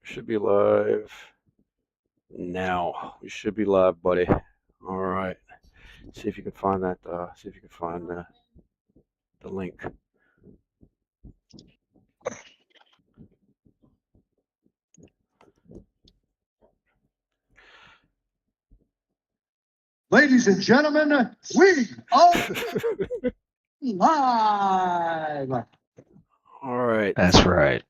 Should be live now. We should be live, buddy. All right. See if you can find that. See if you can find the link. Ladies and gentlemen, we are live. All right. That's right.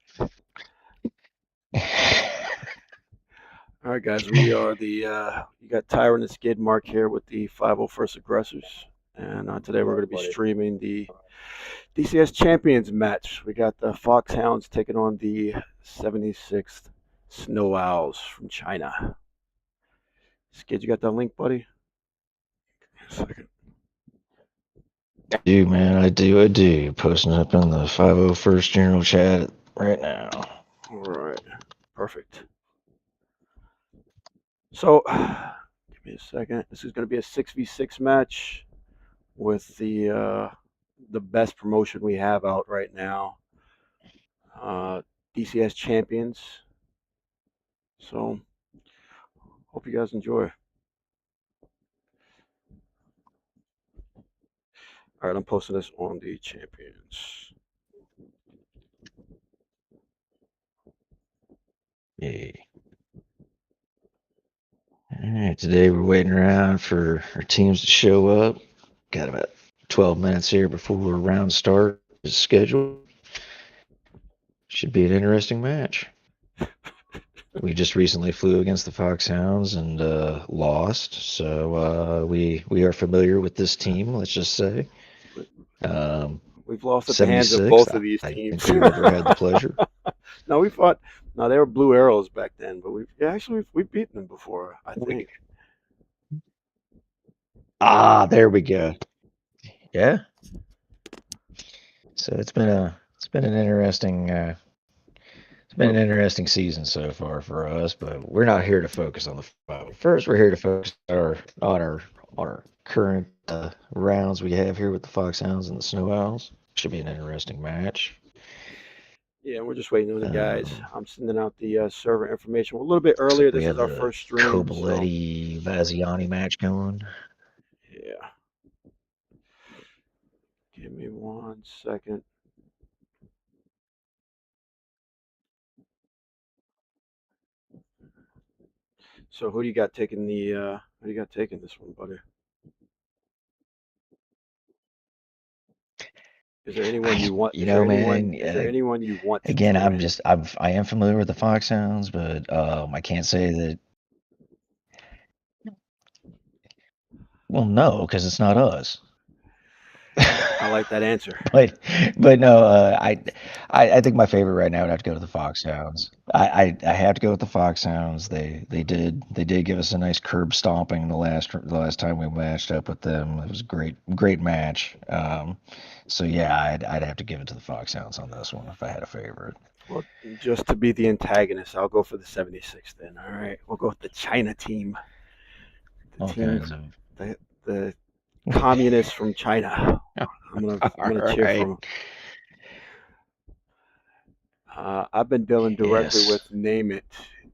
All right, guys. We are you got Tyron and Skid Mark here with the 501st Aggressors. And today we're going to be streaming the DCS Champions match. We got the Foxhounds taking on the 76th Snow Owls from China. Skid, you got that link, buddy? A second. I do, man. I do. Posting up in the 501st General chat right now. All right. Perfect. So, give me a second. This is going to be a 6v6 match with the best promotion we have out right now, DCS Champions. So, hope you guys enjoy. All right, I'm posting this on the Champions. Yeah. All right, today we're waiting around for our teams to show up. Got about 12 minutes here before round start is scheduled. Should be an interesting match. We just recently flew against the Foxhounds and lost, so we are familiar with this team. Let's just say. We've lost at the hands of both of these teams. I think we've never had the pleasure. No, we fought. No, they were Blue Arrows back then, but we've beaten them before, I think. There we go. Yeah. So it's been an interesting season so far for us, but we're not here to focus on the fight. First, we're here to focus on our current rounds we have here with the Foxhounds and the Snow Owls. Should be an interesting match. Yeah, we're just waiting on the guys. I'm sending out the server information a little bit earlier. This is our first stream. Kobaletti Vaziani match going. Yeah. Give me 1 second. So who do you got taking this one, buddy? Is there anyone you want? You know, man. Is there anyone you want? Again, I am familiar with the Foxhounds, but I can't say that. Well, no, because it's not us. I like that answer. But no, I think my favorite right now would have to go to the Foxhounds. I have to go with the Foxhounds. They did give us a nice curb stomping the last time we matched up with them. It was a great match. So yeah, I'd have to give it to the Foxhounds on this one if I had a favorite. Well, just to be the antagonist, I'll go for the 76 then. All right, we'll go with the China team. The communists from China. I'm gonna cheer for them. I've been dealing directly with Name It,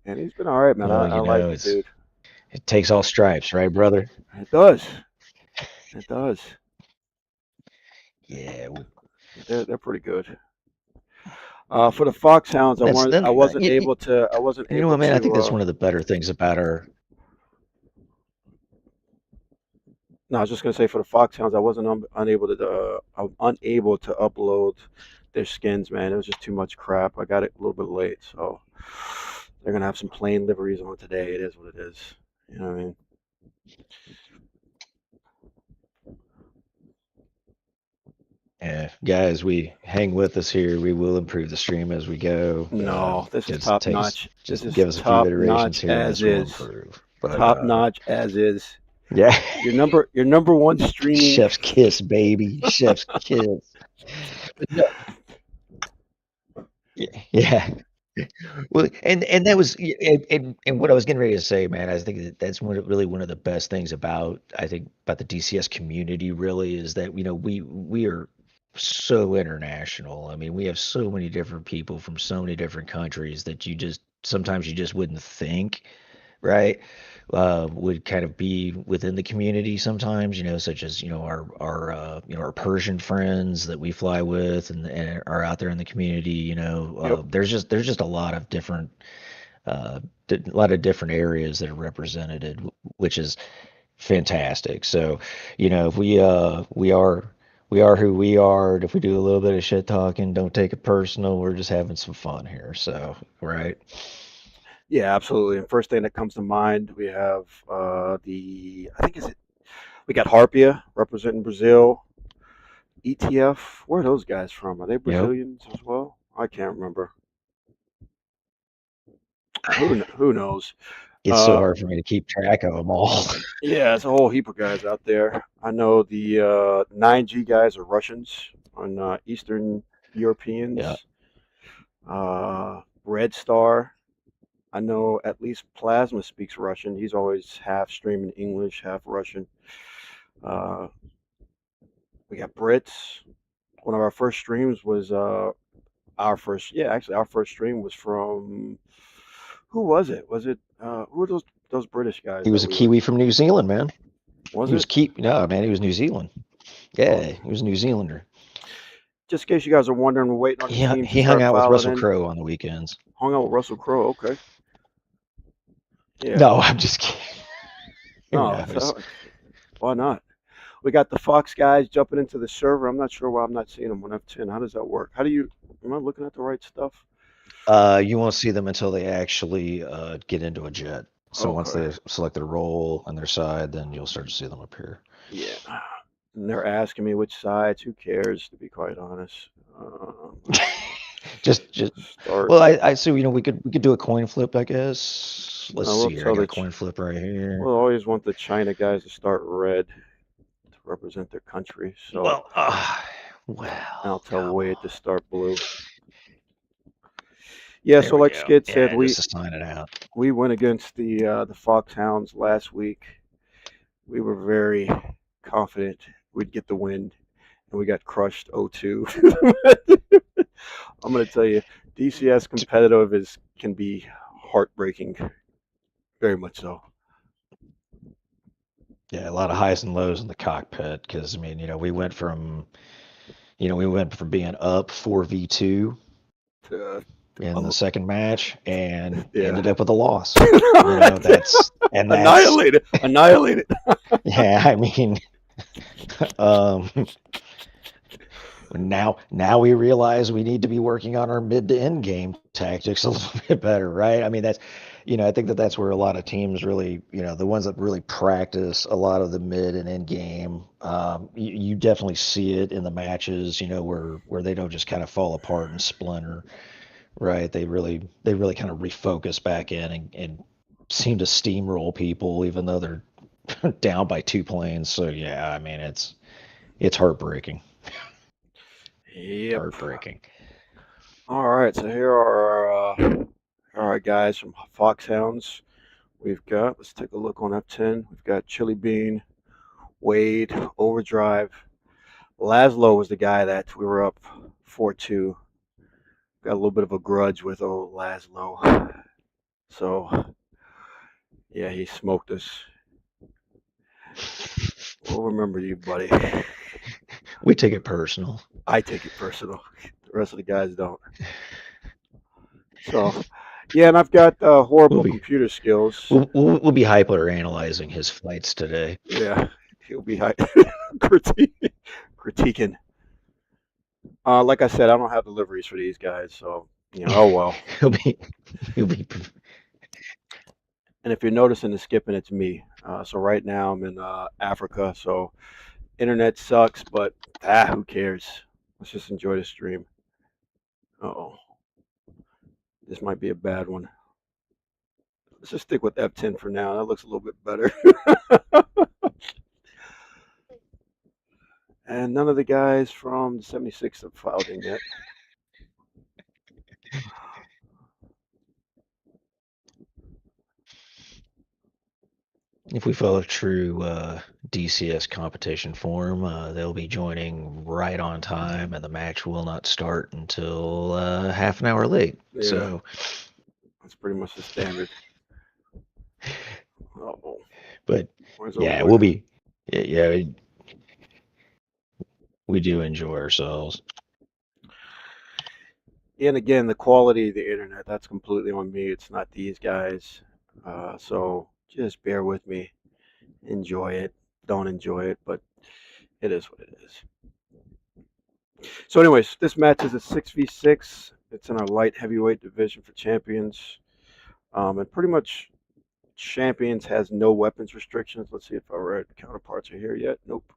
and he's been all right, man. I like it, dude. It takes all stripes, right, brother? It does. It does. Yeah, they're pretty good. For the Foxhounds, I wasn't able to. You know what, man? I think that's one of the better things about our. No, I was just gonna say for the Foxhounds, I wasn't unable to upload their skins, man. It was just too much crap. I got it a little bit late, so they're gonna have some plain liveries on today. It is what it is. You know what I mean? Yeah, guys, hang with us here. We will improve the stream as we go. No, this is top notch. Just give us a few iterations here. As is. Top notch as is. Yeah. Your number one streaming. Chef's kiss, baby. Chef's kiss. Yeah. Well, and that was and what I was getting ready to say, man. I think that's really one of the best things about the DCS community. Really, is that we are so international. I mean, we have so many different people from so many different countries that you just sometimes you just wouldn't think, right? Would kind of be within the community sometimes, such as, our Persian friends that we fly with and are out there in the community, Yep. there's just a lot of different areas that are represented, which is fantastic. So, if we are who we are, and if we do a little bit of shit talking, don't take it personal. We're just having some fun here. So, right. Yeah, absolutely. And first thing that comes to mind, we have I think we got Harpia representing Brazil. ETF, where are those guys from? Are they Yep. Brazilians as well? I can't remember. Who knows? It's so hard for me to keep track of them all. Yeah, there's a whole heap of guys out there. I know the 9G guys are Russians and Eastern Europeans. Yeah. Red Star. I know at least Plasma speaks Russian. He's always half streaming English, half Russian. We got Brits. One of our first streams was our first stream was from who was it? Was it who were those British guys? He was a Kiwi from New Zealand, man. Was he it? was No, man, he was New Zealand. Yeah, he was a New Zealander. Just in case you guys are wondering, we're waiting on the team. He hung out with Russell Crowe on the weekends. Hung out with Russell Crowe, okay. Yeah. No, I'm just kidding. Why not? We got the Fox guys jumping into the server. I'm not sure why I'm not seeing them on F10. How does that work? Am I looking at the right stuff? You won't see them until they actually get into a jet. So once they select their role on their side, then you'll start to see them appear. Yeah. And they're asking me which sides. Who cares, to be quite honest? Just start. Well, I see. We could do a coin flip, I guess. Let's see here. I got a coin flip right here. We'll always want the China guys to start red to represent their country. So I'll tell Wade to start blue. Yeah, so like Skid said, we went against the Foxhounds last week. We were very confident we'd get the win, and we got crushed 0-2. I'm going to tell you, DCS competitive can be heartbreaking, very much so. Yeah, a lot of highs and lows in the cockpit because we went from being up 4v2 in the second match and ended up with a loss. That's annihilated. Yeah, I mean, now we realize we need to be working on our mid to end game tactics a little bit better, right? I mean, that's, I think that's where a lot of teams really, the ones that really practice a lot of the mid and end game, you definitely see it in the matches, where they don't just kind of fall apart and splinter, right? They really kind of refocus back in and seem to steamroll people, even though they're down by 2 planes. So yeah, I mean, it's heartbreaking. Yep. Heartbreaking. All right, so here are our guys from Foxhounds. Let's take a look on F10. We've got Chili Bean, Wade, Overdrive. Laszlo was the guy that we were up 4-2. Got a little bit of a grudge with old Laszlo. So, yeah, he smoked us. We'll remember you, buddy. We take it personal. I take it personal. The rest of the guys don't. So, yeah, and I've got horrible computer skills. We'll be hyper analyzing his flights today. Yeah, he'll be critiquing. Like I said, I don't have deliveries for these guys, so oh well. he'll be. And if you're noticing the skipping, it's me. So right now I'm in Africa, so internet sucks, but who cares? Let's just enjoy the stream. Uh-oh. This might be a bad one. Let's just stick with F10 for now. That looks a little bit better. And none of the guys from the 76 have filed in yet. If we follow true DCS competition form, they'll be joining right on time, and the match will not start until half an hour late. Yeah. So, That's pretty much the standard. Uh-oh. But Where's yeah, over we'll there? be. Yeah, we do enjoy ourselves. And again, the quality of the internet, that's completely on me. It's not these guys. So just bear with me. Enjoy it. Don't enjoy it, but it is what it is. So, anyways, this match is a 6v6. It's in our light heavyweight division for champions. And pretty much champions has no weapons restrictions. Let's see if our counterparts are here yet. Nope.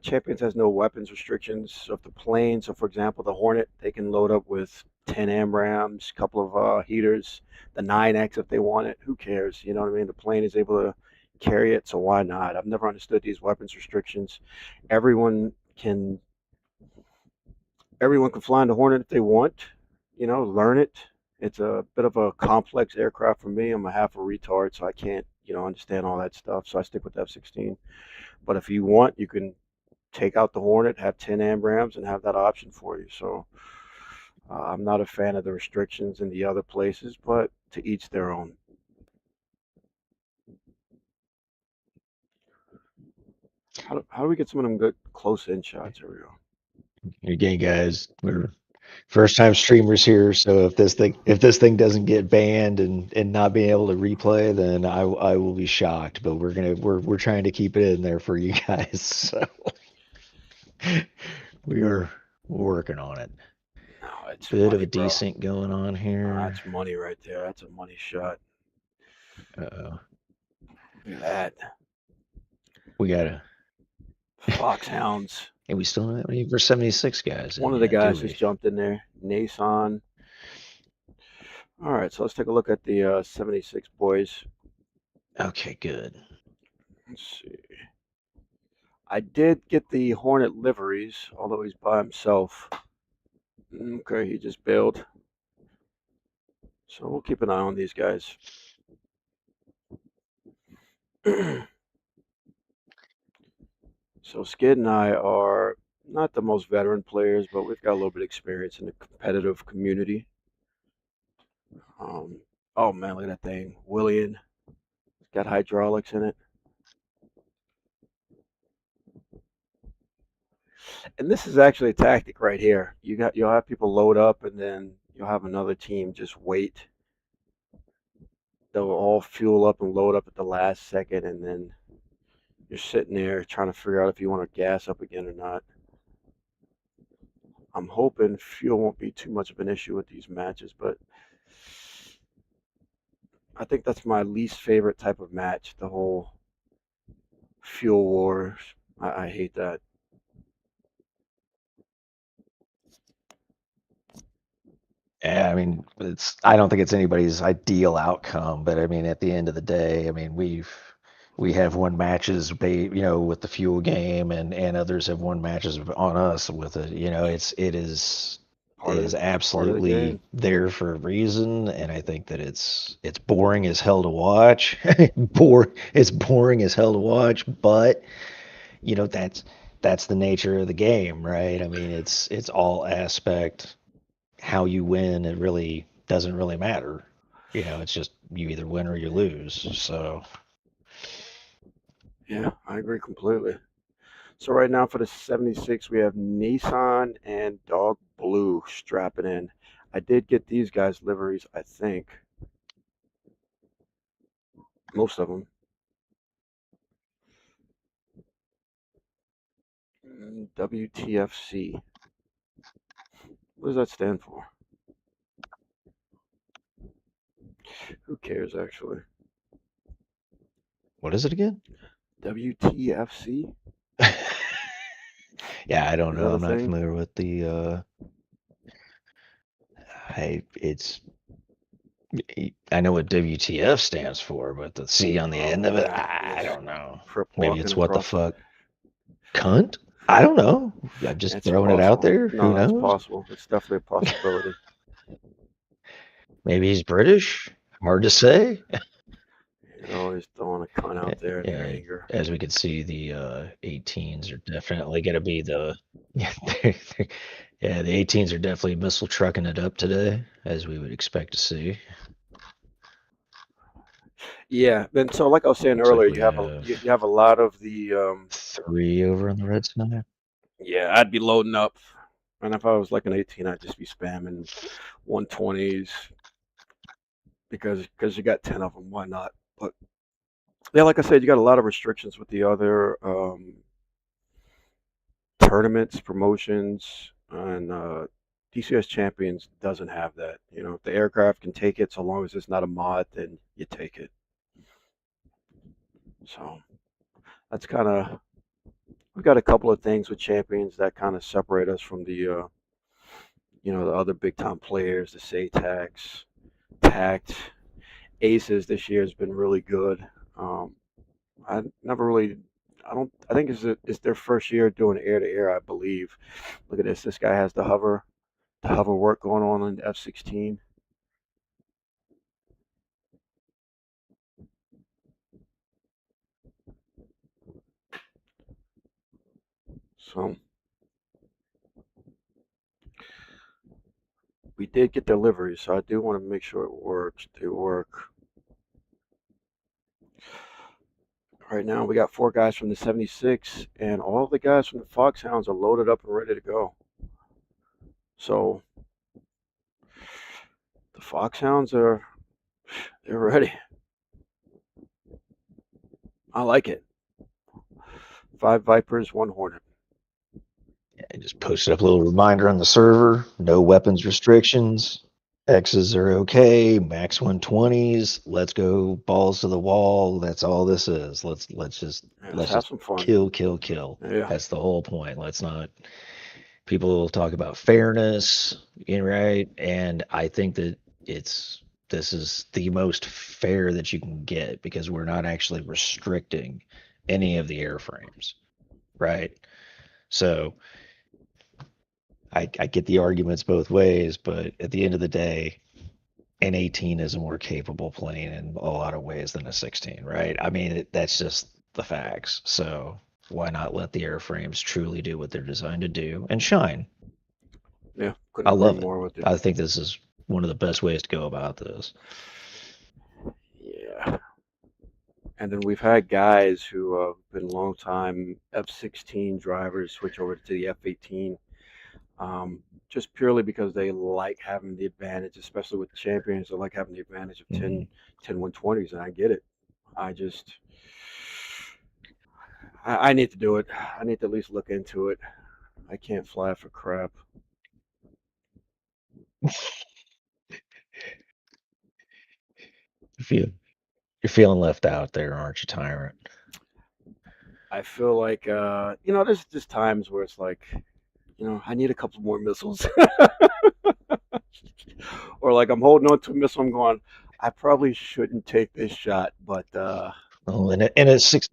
Champions has no weapons restrictions. So if the plane, so for example, the Hornet, they can load up with 10 AMRAMs, a couple of heaters, the 9X if they want it. Who cares? You know what I mean? The plane is able to carry it, so why not? I've never understood these weapons restrictions. Everyone can everyone can fly in the Hornet if they want. You know, learn it. It's a bit of a complex aircraft for me. I'm a half a retard, so I can't, understand all that stuff. So I stick with F-16. But if you want, you can take out the Hornet, have 10 AMRAMs, and have that option for you. So I'm not a fan of the restrictions in the other places, but to each their own. How do we get some of them good close-in shots? Here we go. Again, guys, we're first time streamers here, so if this thing doesn't get banned and not being able to replay, then I will be shocked. But we're trying to keep it in there for you guys. So we're working on it. No, it's Bit money, of a bro. desync going on here. That's money right there. That's a money shot. Uh-oh. Look at that. We got a Foxhounds. and we still don't have any for 76 guys. One of the guys just jumped in there. Nason. All right, so let's take a look at the 76 boys. Okay, good. Let's see. I did get the Hornet liveries, although he's by himself. Okay, he just bailed. So we'll keep an eye on these guys. So Skid and I are not the most veteran players, but we've got a little bit of experience in the competitive community. Oh man, look at that thing. Willian. It's got hydraulics in it. And this is actually a tactic right here. You'll have people load up and then you'll have another team just wait. They'll all fuel up and load up at the last second, and then you're sitting there trying to figure out if you want to gas up again or not. I'm hoping fuel won't be too much of an issue with these matches, but I think that's my least favorite type of match, the whole fuel wars. I hate that. Yeah, I mean, I don't think it's anybody's ideal outcome, but I mean, at the end of the day, I mean, we have won matches, with the fuel game, and others have won matches on us with it. It is absolutely there for a reason, and I think that it's boring as hell to watch. It's boring as hell to watch, but that's the nature of the game, right? I mean, it's all aspect. How you win, it really doesn't really matter. It's just you either win or you lose. So yeah, I agree completely. So right now for the 76, we have Nissan and Dog Blue strapping in. I did get these guys liveries, I think. Most of them. WTFC. What does that stand for? Who cares, actually? what is it again? WTFC? Yeah, I don't Is know. that a I'm not thing? familiar with the I know what WTF stands for, but the C on the end of it, I don't know. Crip Maybe walking it's what the across. fuck. Cunt? I don't know. I'm just It's throwing it out possible. there. No, Who that's knows? possible. It's definitely a possibility. Maybe he's British. Hard to say. You're always throwing a cunt out there in your Yeah, anger. as we can see, the 18s are definitely going to be the. Yeah, Yeah, the 18s are definitely missile trucking it up today, as we would expect to see. Yeah. Then so like I was saying Looks like earlier, we you have a lot of the 3 over on the red side. yeah, I'd be loading up. And if I was like an 18, I'd just be spamming 120s because you got 10 of them. Why not? But yeah, like I said, you got a lot of restrictions with the other tournaments, promotions, and DCS Champions doesn't have that. You know, if the aircraft can take it, so long as it's not a mod, then you take it. So that's kind of we've got a couple of things with Champions that kind of separate us from the the other big time players, the SATACs, Tact, Aces. This year has been really good. Um, I never really. I don't. I think it's their first year doing air to air. I believe. Look at this. This guy has the hover work going on in F-16. So we did get deliveries, so I do want to make sure it works. They work. Right now, we got 4 guys from the 76, and all the guys from the Foxhounds are loaded up and ready to go. So the Foxhounds they're ready. I like it. 5 Vipers, 1 Hornet. I just posted up a little reminder on the server. No weapons restrictions. X's are okay. Max 120s. Let's go balls to the wall. That's all this is. Let's just Let's have some fun. kill. Yeah. That's the whole point. Let's not. People talk about fairness, right? And I think that this is the most fair that you can get because we're not actually restricting any of the airframes, right? So I get the arguments both ways, but at the end of the day, an 18 is a more capable plane in a lot of ways than a 16, right? I mean, that's just the facts. So why not let the airframes truly do what they're designed to do and shine? Yeah. I love more it. with it. I think this is one of the best ways to go about this. Yeah. And then we've had guys who have been long time F-16 drivers switch over to the F-18. Just purely because they like having the advantage, especially with champions. They like having the advantage of 10 120s, and I get it. I just, I need to do it. I need to at least look into it. I can't fly for crap. You're feeling left out there, aren't you, Tyrant? I feel like, there's just times where it's like, I need a couple more missiles. Or like I'm holding on to a missile, I'm going, I probably shouldn't take this shot, but Oh, and it's six.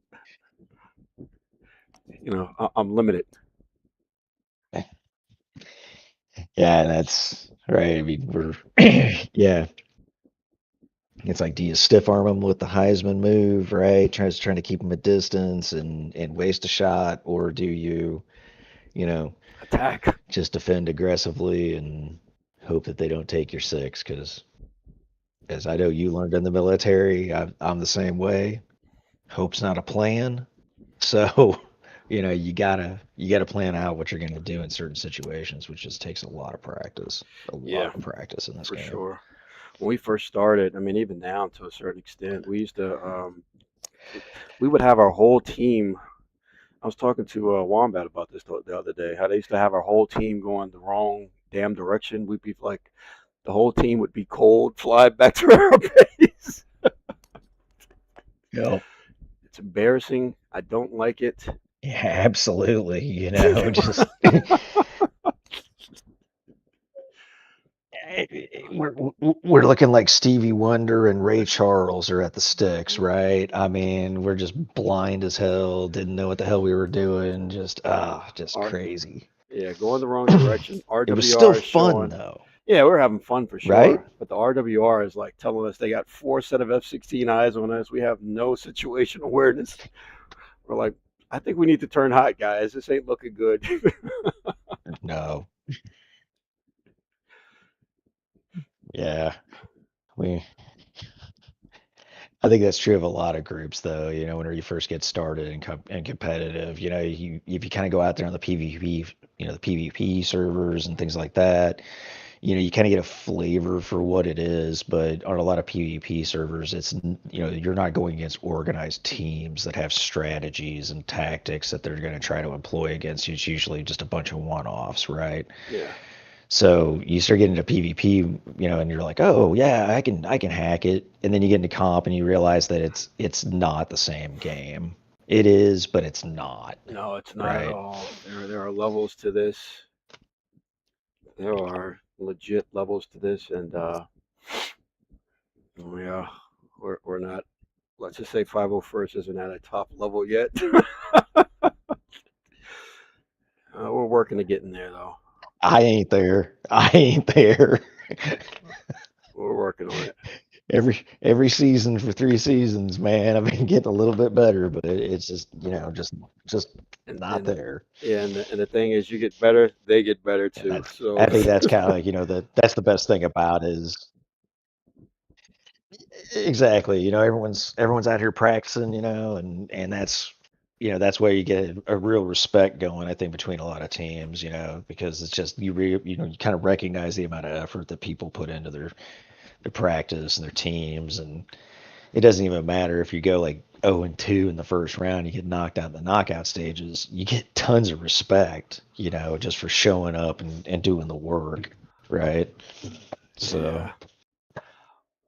I'm limited. Yeah, that's right. I mean, we're yeah. It's like, do you stiff arm them with the Heisman move, right? Trying to keep them at distance and waste a shot, or do you, Attack. just defend aggressively and hope that they don't take your 6? Because as I know you learned in the military, I'm the same way. Hope's not a plan, so you gotta plan out what you're gonna do in certain situations, which just takes a lot of practice, Yeah, in this for game. sure. When we first started, I mean, even now to a certain extent, we used to, we would have our whole team. I was talking to Wombat about this the other day. How they used to have our whole team going the wrong damn direction. We'd be like, the whole team would be cold, fly back to our base. Yep. It's embarrassing. I don't like it. Yeah, absolutely. Just we're looking like Stevie Wonder and Ray Charles are at the sticks, right? I mean, we're just blind as hell, didn't know what the hell we were doing, just crazy. Yeah, going the wrong direction. It was still RWR is fun showing. though, Yeah, we're having fun for sure. right? But the RWR is like telling us they got 4 set of F-16 eyes on us. We have no situational awareness. We're like, I think we need to turn hot, guys. This ain't looking good. No. Yeah, we. I think that's true of a lot of groups, though. Whenever you first get started and competitive, if you kind of go out there on the PvP, the PvP servers and things like that, you kind of get a flavor for what it is. But on a lot of PvP servers, you're not going against organized teams that have strategies and tactics that they're going to try to employ against you. It's usually just a bunch of one-offs, right? Yeah. So you start getting into PvP, and you're like, oh yeah, I can hack it. And then you get into comp and you realize that it's not the same game. It is, but it's not, No, it's not at right? all. There are levels to this. There are legit levels to this, and yeah, we're not. Let's just say 501st isn't at a top level yet. We're working to get in there, though. I ain't there. I ain't there. We're working on it. Every season for 3 seasons, man, I've been getting a little bit better, but it's just just not there. Yeah, and the thing is, you get better, they get better And too. that's So I think that's kind of like that's the best thing about it is exactly. Everyone's out here practicing, and that's where you get a real respect going, I think, between a lot of teams, because it's just you kind of recognize the amount of effort that people put into their practice and their teams, and it doesn't even matter if you go like 0-2 in the first round, you get knocked out in the knockout stages, you get tons of respect, just for showing up and doing the work, right? So. yeah.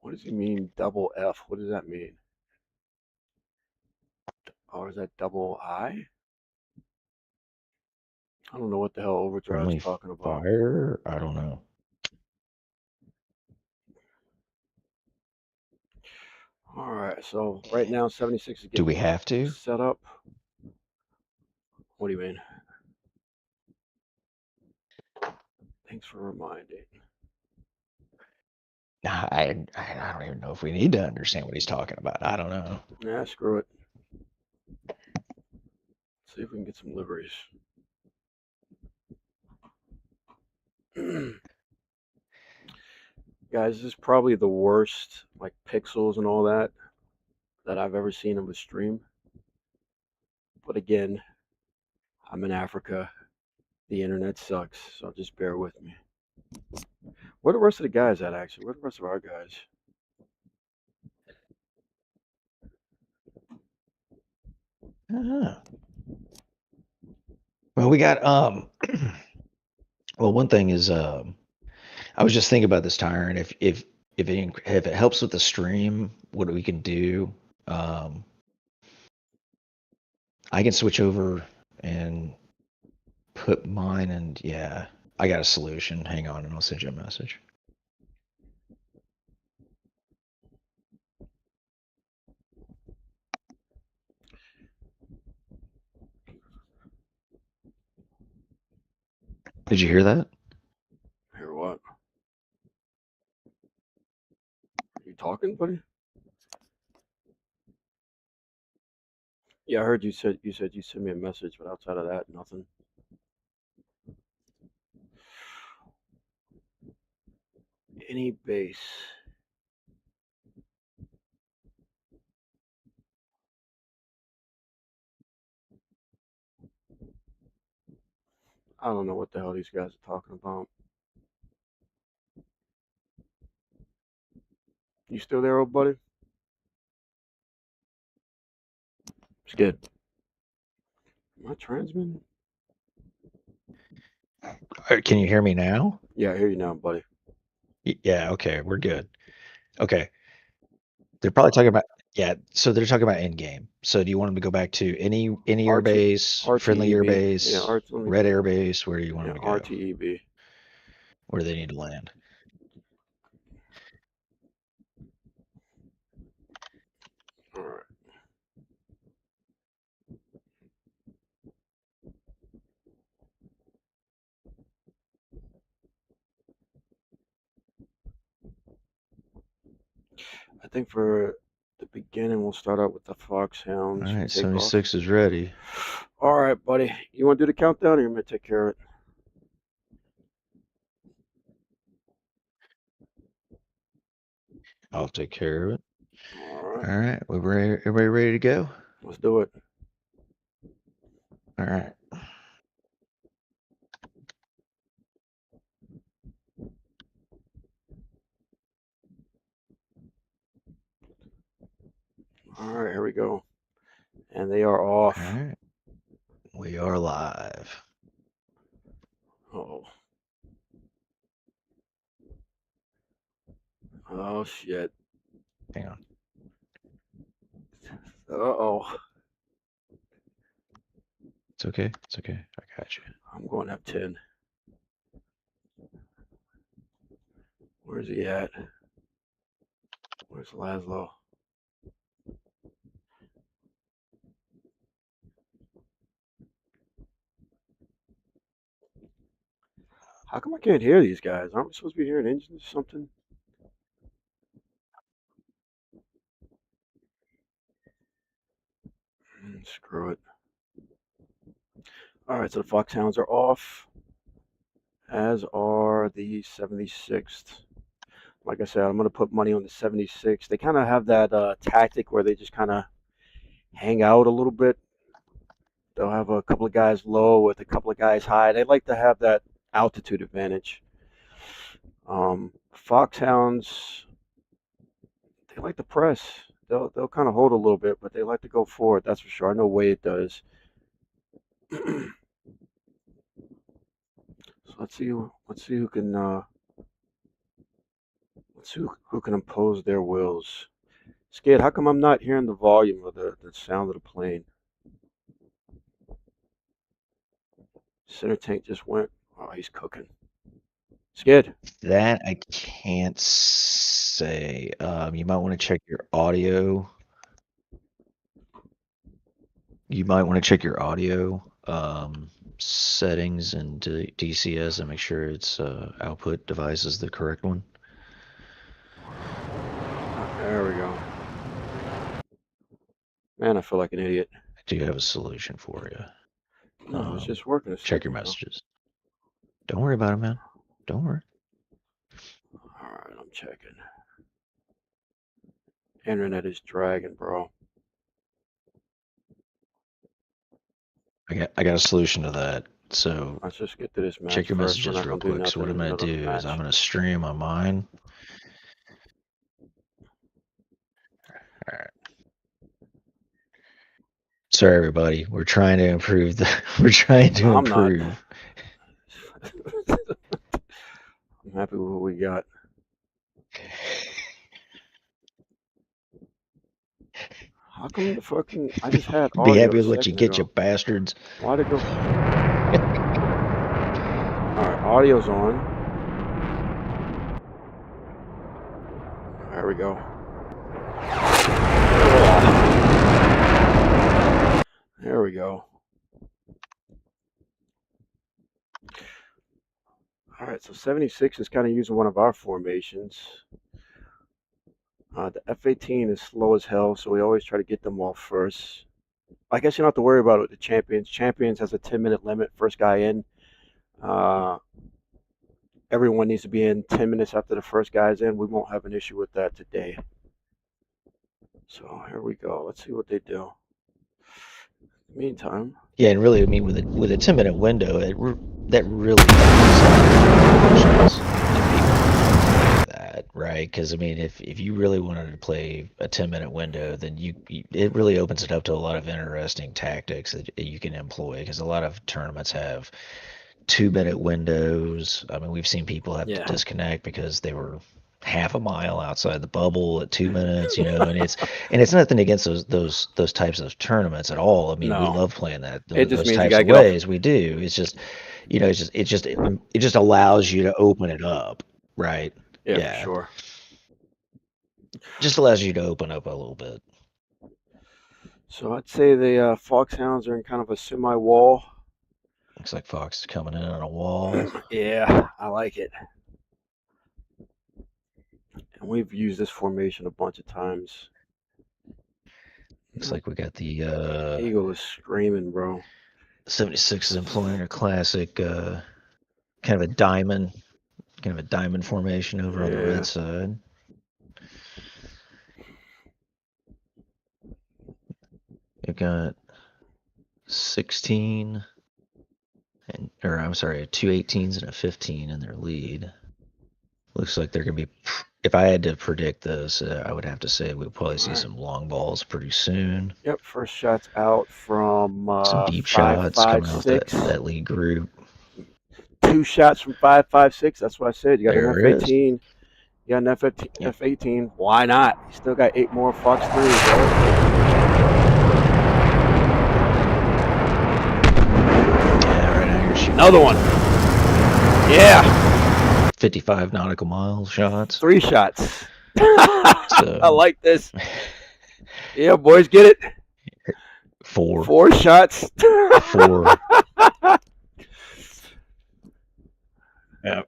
What does he mean, double F? What does that mean? Or is that double I? I don't know what the hell Overdrive's Friendly talking about. fire? I don't know. All right, so right now 76 is Do we getting have to? set up. What do you mean? Thanks for reminding. Nah, I don't even know if we need to understand what he's talking about. I don't know. Nah, screw it. See if we can get some liveries. Guys, this is probably the worst, like pixels and all that I've ever seen of a stream. But again, I'm in Africa. The internet sucks, so just bear with me. Where are the rest of the guys at, actually? Where are the rest of our guys? Well, we got well, one thing is I was just thinking about this, Tyron. If it helps with the stream, what we can do, I can switch over and put mine, and yeah, I got a solution. Hang on, and I'll send you a message. Did you hear that? Hear what? Are you talking, buddy? Yeah, I heard you said you sent me a message, but outside of that, nothing. Any base. I don't know what the hell these guys are talking about. You still there, old buddy? Skid. Am I transmitting? Can you hear me now? Yeah, I hear you now, buddy. Yeah. Okay, we're good. Okay. They're probably talking about so they're talking about end game. So do you want them to go back to any air RT, base, friendly air RTEB. Yeah, base, red air base? Where do you want them to go? RTEB. Where do they need to land? All right. I think for the beginning, we'll start out with the Foxhounds. All right, Take off. 76 is ready. All right, buddy. You want to do the countdown, or you want me to take care of it? I'll take care of it. All right. All right. Everybody ready to go? Let's do it. All right. All right, here we go. And they are off. All right. We are live. Oh. Oh, shit. Hang on. Uh-oh. It's okay. It's okay. I got you. I'm going F10. Where's he at? Where's Laszlo? How come I can't hear these guys? Aren't we supposed to be hearing engines or something? Screw it. All right, so the Foxhounds are off, as are the 76th. Like I said, I'm going to put money on the 76th. They kind of have that tactic where they just kind of hang out a little bit. They'll have a couple of guys low with a couple of guys high. They like to have that altitude advantage. Foxhounds, they like to press. They'll kind of hold a little bit, but they like to go forward. That's for sure. I know Wade does. So let's see who can who can impose their wills. Skid, how come I'm not hearing the volume of the sound of the plane? Center tank just went. Oh, he's cooking. Skid. That I can't say. You might want to check your audio. You might want to check your audio settings and DCS and make sure its output device is the correct one. There we go. Man, I feel like an idiot. I do have a solution for you. No, it's just working. Check your messages. Don't worry about it, man. Don't worry. All right, I'm checking. Internet is dragging, bro. I got a solution to that. So let's just get to this match. Check your first. messages real quick. So what I'm going to do is I'm going to stream on mine. All right. Sorry, everybody. We're trying to improve the. We're trying to improve. I'm happy with what we got. How come the fucking I just had audio? Be happy with what you get, you bastards. Why'd it go? All right, audio's on. There we go. There we go. All right, so 76 is kind of using one of our formations. The F-18 is slow as hell, so we always try to get them off first. I guess you don't have to worry about it with the Champions. Champions has a 10-minute limit, first guy in. Everyone needs to be in 10 minutes after the first guy's in. We won't have an issue with that today. So here we go. Let's see what they do. Meantime. Yeah, and really, I mean, with a 10-minute window, that really that, right? Because I mean, if you really wanted to play a 10-minute window, then it really opens it up to a lot of interesting tactics that you can employ. Because a lot of tournaments have 2-minute windows. I mean, we've seen people have to disconnect because they were half a mile outside the bubble at 2 minutes, you know, and it's nothing against those types of tournaments at all. I mean, we love playing those types of ways. We do. It's just, you know, it just allows you to open it up, right? Yeah, for sure. Just allows you to open up a little bit. So I'd say the Foxhounds are in kind of a semi-wall. Looks like Fox is coming in on a wall. Yeah, I like it. And we've used this formation a bunch of times. Looks like we got the Eagle is screaming, bro. 76 is employing a classic kind of a diamond formation over on the red side. They've got 16 or I'm sorry, 2 18s and a 15 in their lead. Looks like they're going to be, if I had to predict this, I would have to say we'll probably see some long balls pretty soon. Yep, first shot's out from Some deep 5, shots 5, coming off 6. that lead group. 2 shots from 5, 5, 6. That's what I said. You got There an it is. F-18. You got an F-18. Yep. F-18. Why not? You still got 8 more Fox 3s, right? Yeah, right now you're shooting. Another one. Yeah. 55 nautical mile shots. 3 shots. So, I like this. Yeah, boys, get it. 4. 4 shots. 4. Yeah.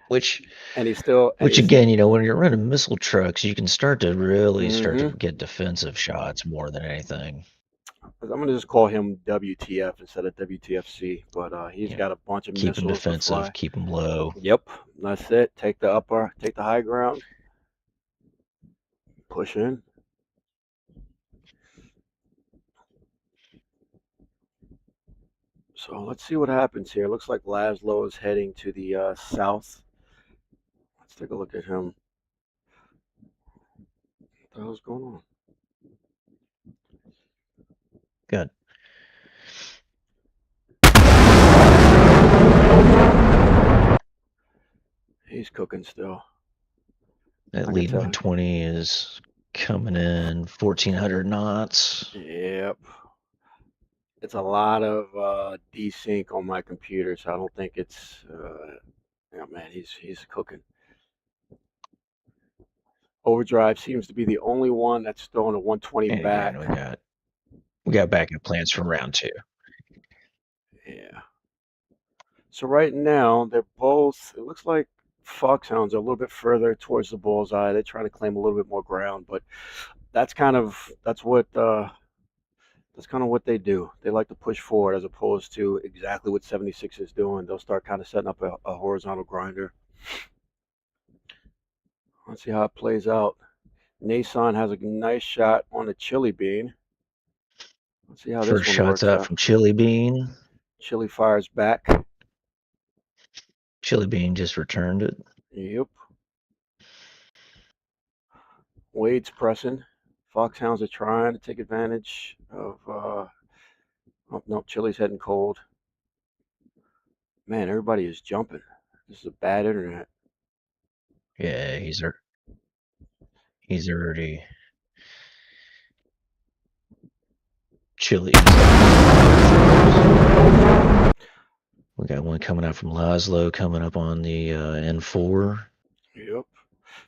Which again, you know, when you're running missile trucks, you can start to really start to get defensive shots more than anything. I'm going to just call him WTF instead of WTFC, but he's got a bunch of keep missiles him defensive, keep him low. Yep, that's it. Take the high ground, push in. So let's see what happens here. Looks like Laszlo is heading to the south. Let's take a look at him. What the hell's going on? Good. He's cooking still. That lead 120 is coming in 1,400 knots. Yep. It's a lot of desync on my computer, so I don't think it's. Yeah, man, he's cooking. Overdrive seems to be the only one that's throwing a 120 and back. Again, we got backup plans from round 2. Yeah. So right now they're both. It looks like Foxhounds are a little bit further towards the bullseye. They're trying to claim a little bit more ground, but that's kind of what they do. They like to push forward as opposed to exactly what 76 is doing. They'll start kind of setting up a horizontal grinder. Let's see how it plays out. Nason has a nice shot on a chili bean. Let's see how this one works out. First shot's out from Chili Bean. Chili fires back. Chili Bean just returned it. Yep. Wade's pressing. Foxhounds are trying to take advantage of. Oh no, Chili's heading cold. Man, everybody is jumping. This is a bad internet. Yeah, he's already Chili. We got one coming out from Laszlo, coming up on the N4. Yep.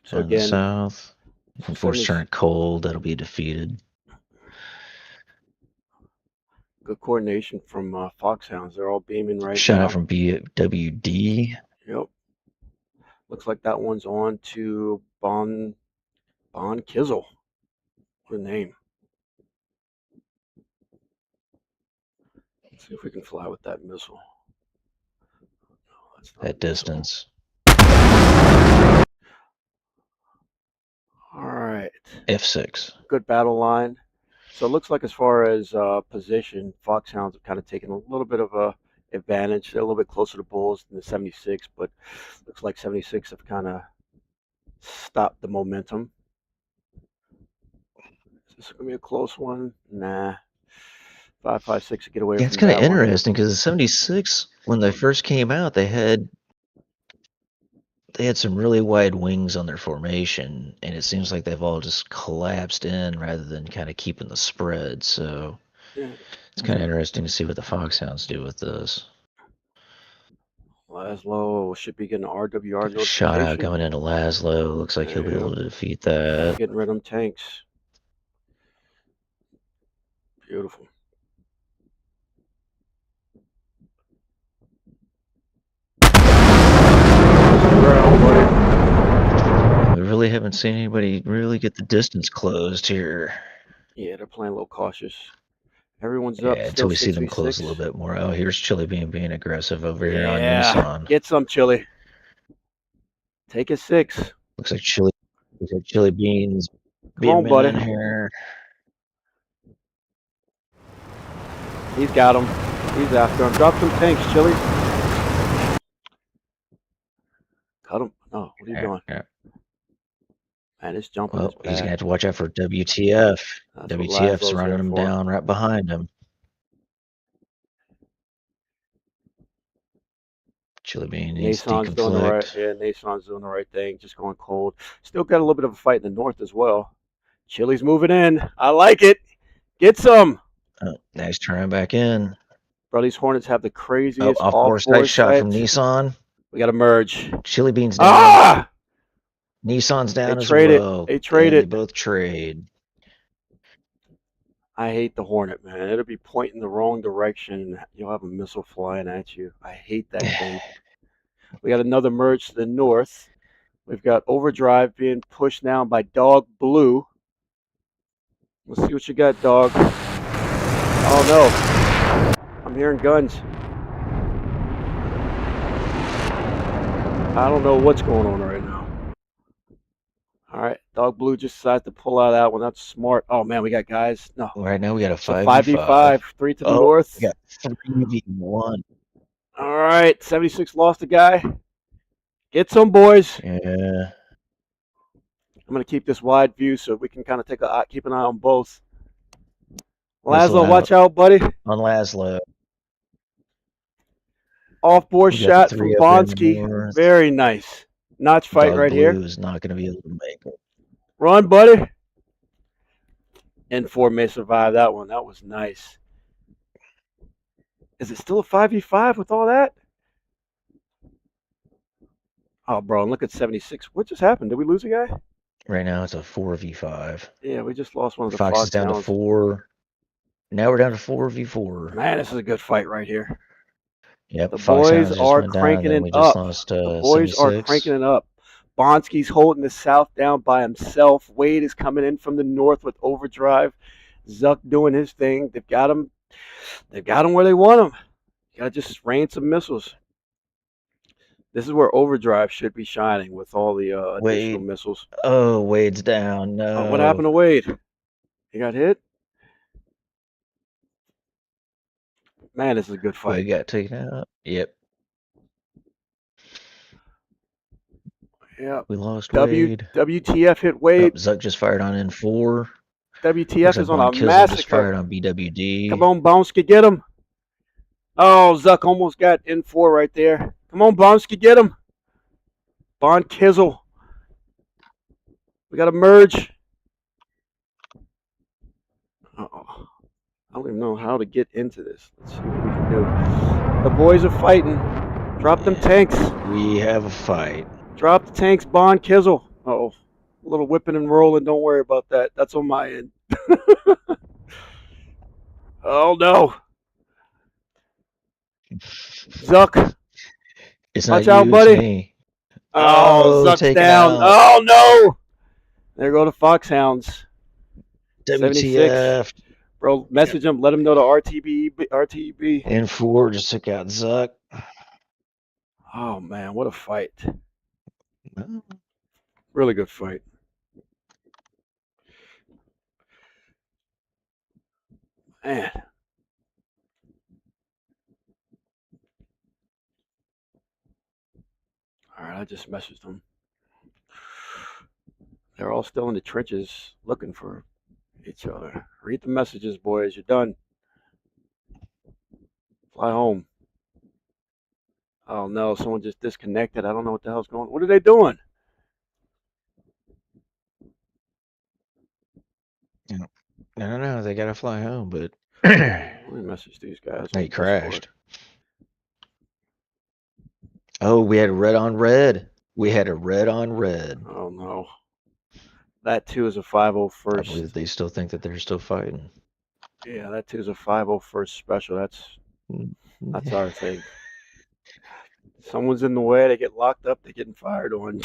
So in again, the south. If force turn cold, that'll be defeated. Good coordination from Foxhounds. They're all beaming right now. Shot out from BWD. Yep. Looks like that one's on to Bon Kizzle. What a name. Let's see if we can fly with that missile. No, that's not that distance. All right. F6. Good battle line. So it looks like as far as position, Foxhounds have kind of taken a little bit of a advantage. They're a little bit closer to Bulls than the 76, but looks like 76 have kind of stopped the momentum. Is this going to be a close one? Nah. 5.56 to get away from that. It's kind of interesting because the 76, when they first came out, they had some really wide wings on their formation, and it seems like they've all just collapsed in rather than kind of keeping the spread. So it's kind of interesting to see what the Foxhounds do with this. Laszlo should be getting an RWR notification. Shot out coming into Laszlo. Looks like he'll be able to defeat that. Getting rid of them tanks. Beautiful. We really haven't seen anybody really get the distance closed here. Yeah, they're playing a little cautious. Everyone's up. Until we see them close a little bit more. Oh, here's Chili Bean being aggressive over here on Nissan. Get some, Chili. Take a 6. Looks like Chili Beans being in here. He's got him. He's after him. Drop some tanks, Chili. Cut him. No, what are you doing? Yeah. Man, this jumping Well, is he's bad. gonna have to watch out for WTF. That's what WTF's Laszlo's running here him for. down right behind him. Chili Bean needs to Nason's doing the right. deconflict. Yeah, Nason's doing the right thing. Just going cold. Still got a little bit of a fight in the north as well. Chili's moving in. I like it. Get some. Oh, now he's turning back in. Bro, these Hornets have the Oh, craziest off off foresight shot from sights. Nissan. We got to merge. Chili Bean's down. Ah! Nissan's down They as trade it. well. They trade and it. They both trade. I hate the Hornet, man. It'll be pointing the wrong direction. You'll have a missile flying at you. I hate that thing. We got another merge to the north. We've got Overdrive being pushed now by Dog Blue. Let's see what you got, Dog. Oh, no. I'm hearing guns. I don't know what's going on right now. All right. Dog Blue just decided to pull out that one. That's smart. Oh, man, we got guys. No. Right now we got a It's a 5v5. 5v5. 3 to the north. We got 3v1. All right. 76 lost a guy. Get some, boys. Yeah. I'm going to keep this wide view so we can kind of keep an eye on both. Missile Laszlo, watch out, buddy. On Laszlo. Off-board We got the shot from three up in the Bonsky. north. Very nice. Notch fight Dog right Blue here. is not going to be able to make it. Run, buddy. N4 may survive that one. That was nice. Is it still a 5v5 with all that? Oh, bro, and look at 76. What just happened? Did we lose a guy? Right now it's a 4v5. Yeah, we just lost one of the Fox is down to Foxhounds. 4. Now we're down to 4v4. Man, this is a good fight right here. Yep, The Foxhounds boys just are went down, cranking and then it we just up. lost The boys 76. are cranking it up. Bonsky's holding the south down by himself. Wade is coming in from the north with Overdrive. Zuck doing his thing. They've got him where they want him. You gotta just rain some missiles. This is where Overdrive should be shining with all the additional Wade. missiles. Oh, Wade's down. No. Oh, what happened to Wade? He got hit? Man, this is a good fight. Wade got taken out. Yep. Yeah. We lost Wade. WTF hit Oh, Wade. Zuck just fired on N4. WTF is on a Kizzle massacre. just fired on BWD. Come on, Bonsky, get him. Oh, Zuck almost got N4 right there. Come on, Bonsky, get him. Bon Kizzle. We got to merge. Uh-oh. I don't even know how to get into this. Let's see what we can do. The boys are fighting. Drop them tanks. We have a fight. Drop the tanks, Bon Kizzle. Uh-oh. A little whipping and rolling. Don't worry about that. That's on my end. Oh, no. Zuck. It's Watch not out, you, buddy. It's me. Oh, Zuck's taken down. out. Oh, no. There go the Foxhounds. WTF. Bro, message him. Let him know the RTB. N4 just took out Zuck. Oh, man. What a fight. Really good fight. Man. All right, I just messaged them. They're all still in the trenches looking for each other. Read the messages, boys. You're done. Fly home. Oh, no. Someone just disconnected. I don't know what the hell's going on. What are they doing? No. They got to fly home, but Let me message these guys. they crashed. Oh, we had red on red. We had a red on red. Oh, no. That, too, is a 501st. I believe they still think that they're still fighting. Yeah, that, too, is a 501st special. That's our thing. Someone's in the way. They get locked up. They're getting fired on.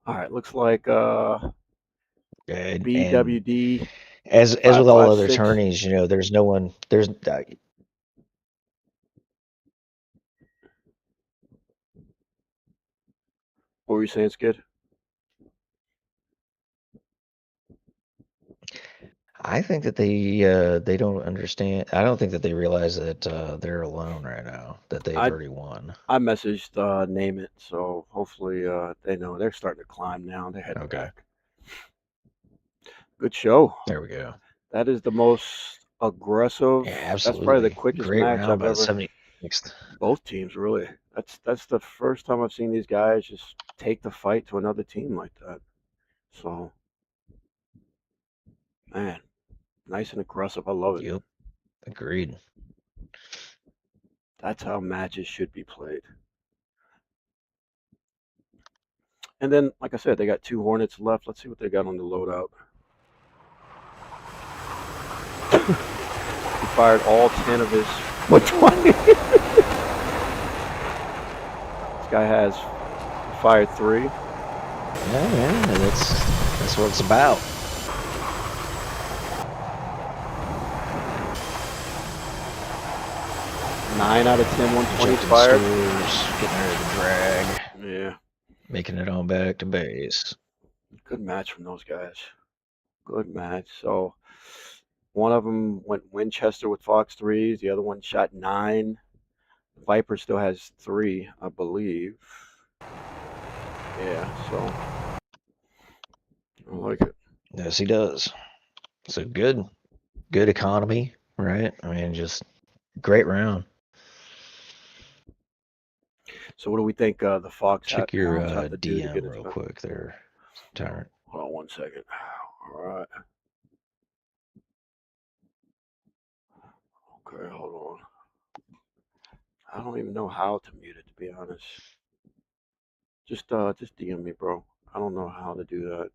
All right, looks like BWD. As with all other 556. attorneys, there's no one. There's What were you saying, Skid? I think that they don't understand. I don't think that they realize that they're alone right now. That they've I already won. I messaged Name It, so hopefully they know they're starting to climb now. They're heading Okay, back. Good show. there we go. That is the most aggressive. Yeah, That's probably the absolutely. quickest Great match round I've by the ever. 76th. Both teams really. That's the first time I've seen these guys just take the fight to another team like that. So, man, nice and aggressive. I love it. Yep, agreed. That's how matches should be played. And then, like I said, they got 2 Hornets left. Let's see what they got on the loadout. He fired all 10 of his. Which one? This guy has fired 3. Yeah, that's what it's about. Nine out of 10, 120 Injecting fired. stores, getting rid of the drag, Yeah, making it on back to base. good match from those guys. Good match. So one of them went Winchester with Fox 3s. The other one shot 9. Viper still has 3, I believe. Yeah, so I like it. Yes, he does. So good economy, right? I mean, just great round. So what do we think the Foxhounds Check your have to do to DM get it real to? quick there, Tyrant. Hold on 1 second. All right. Okay, hold on. I don't even know how to mute it, to be honest. Just DM me, bro. I don't know how to do that.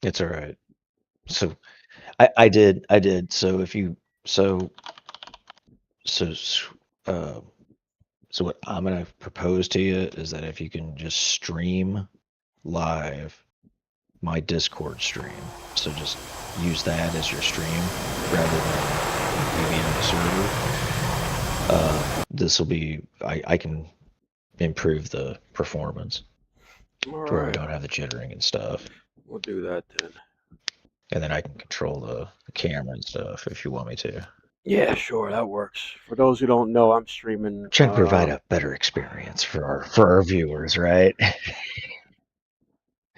It's all right. So I did. So if you so uh so what I'm gonna propose to you is that if you can just stream live my Discord stream, so just use that as your stream rather than you being on the server. This will be I can improve the performance All to where we right. don't have the jittering and stuff. We'll do that then. And then I can control the camera and stuff if you want me to. Yeah, sure, that works. For those who don't know, I'm streaming. Trying to provide a better experience for our viewers, right?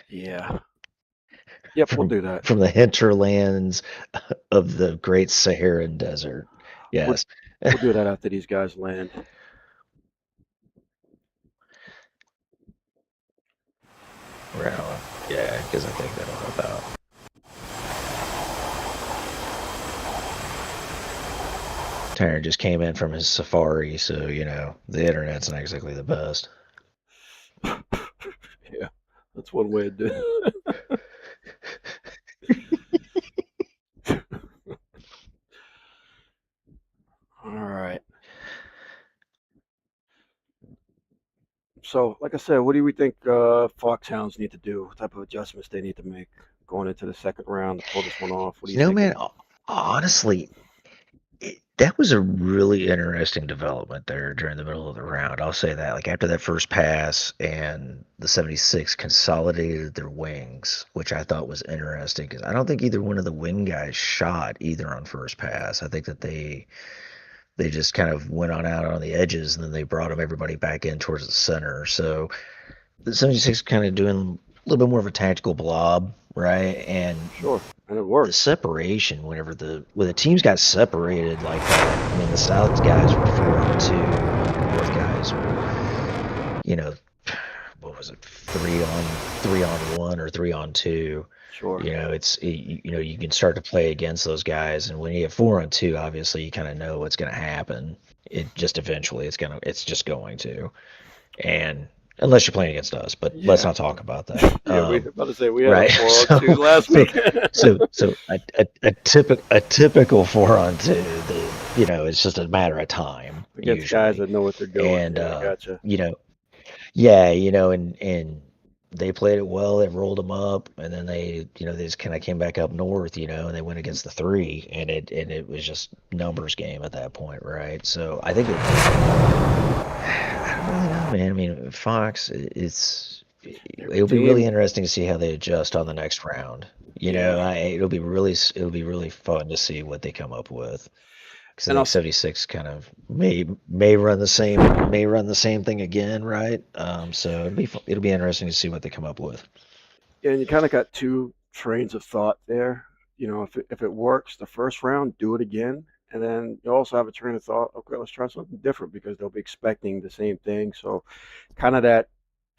Yeah. Yep, we'll do that. From the hinterlands of the Great Saharan Desert. Yes. We'll do that after these guys land. Right on. Yeah, because I think that'll help out. Tanner just came in from his safari, so you know the internet's not exactly the best. Yeah, that's one way to do it. All right. So, like I said, what do we think Foxhounds need to do? What type of adjustments they need to make going into the second round to pull this one off? What do you think? Man, honestly, that was a really interesting development there during the middle of the round. I'll say that. Like after that first pass and the 76 consolidated their wings, which I thought was interesting because I don't think either one of the wing guys shot either on first pass. I think that they just kind of went on out on the edges and then they brought everybody back in towards the center. So the 76 kind of doing a little bit more of a tactical blob, right? And Sure, and it the works. separation when the teams got separated like that. I mean, the South guys were 4-on-2, the North guys were, you know, what was it, 3-on-1 or 3-on-2. Sure. You know, you know, you can start to play against those guys, and when you have 4-on-2, obviously you kind of know what's going to happen. It just eventually it's just going to, and unless you're playing against us, but let's not talk about that. Yeah, we about to say we had right. a 4-on-2 last week. so a typical 4-on-2, you know, it's just a matter of time Against usually. guys that know what they're doing. And yeah, gotcha. you know, yeah, you know, and they played it well. They rolled them up, and then they just kind of came back up north, you know, and they went against the 3, and it was just numbers game at that point, right? So I think I don't really know, man. I mean, Fox, it'll be really interesting to see how they adjust on the next round. Yeah. It'll be really fun to see what they come up with. Because I And think 76 kind of may run the same thing again, right? So it'll be interesting to see what they come up with. and you kind of got two trains of thought there. If it works the first round, do it again, and then you also have a train of thought. Okay, let's try something different because they'll be expecting the same thing. So, kind of that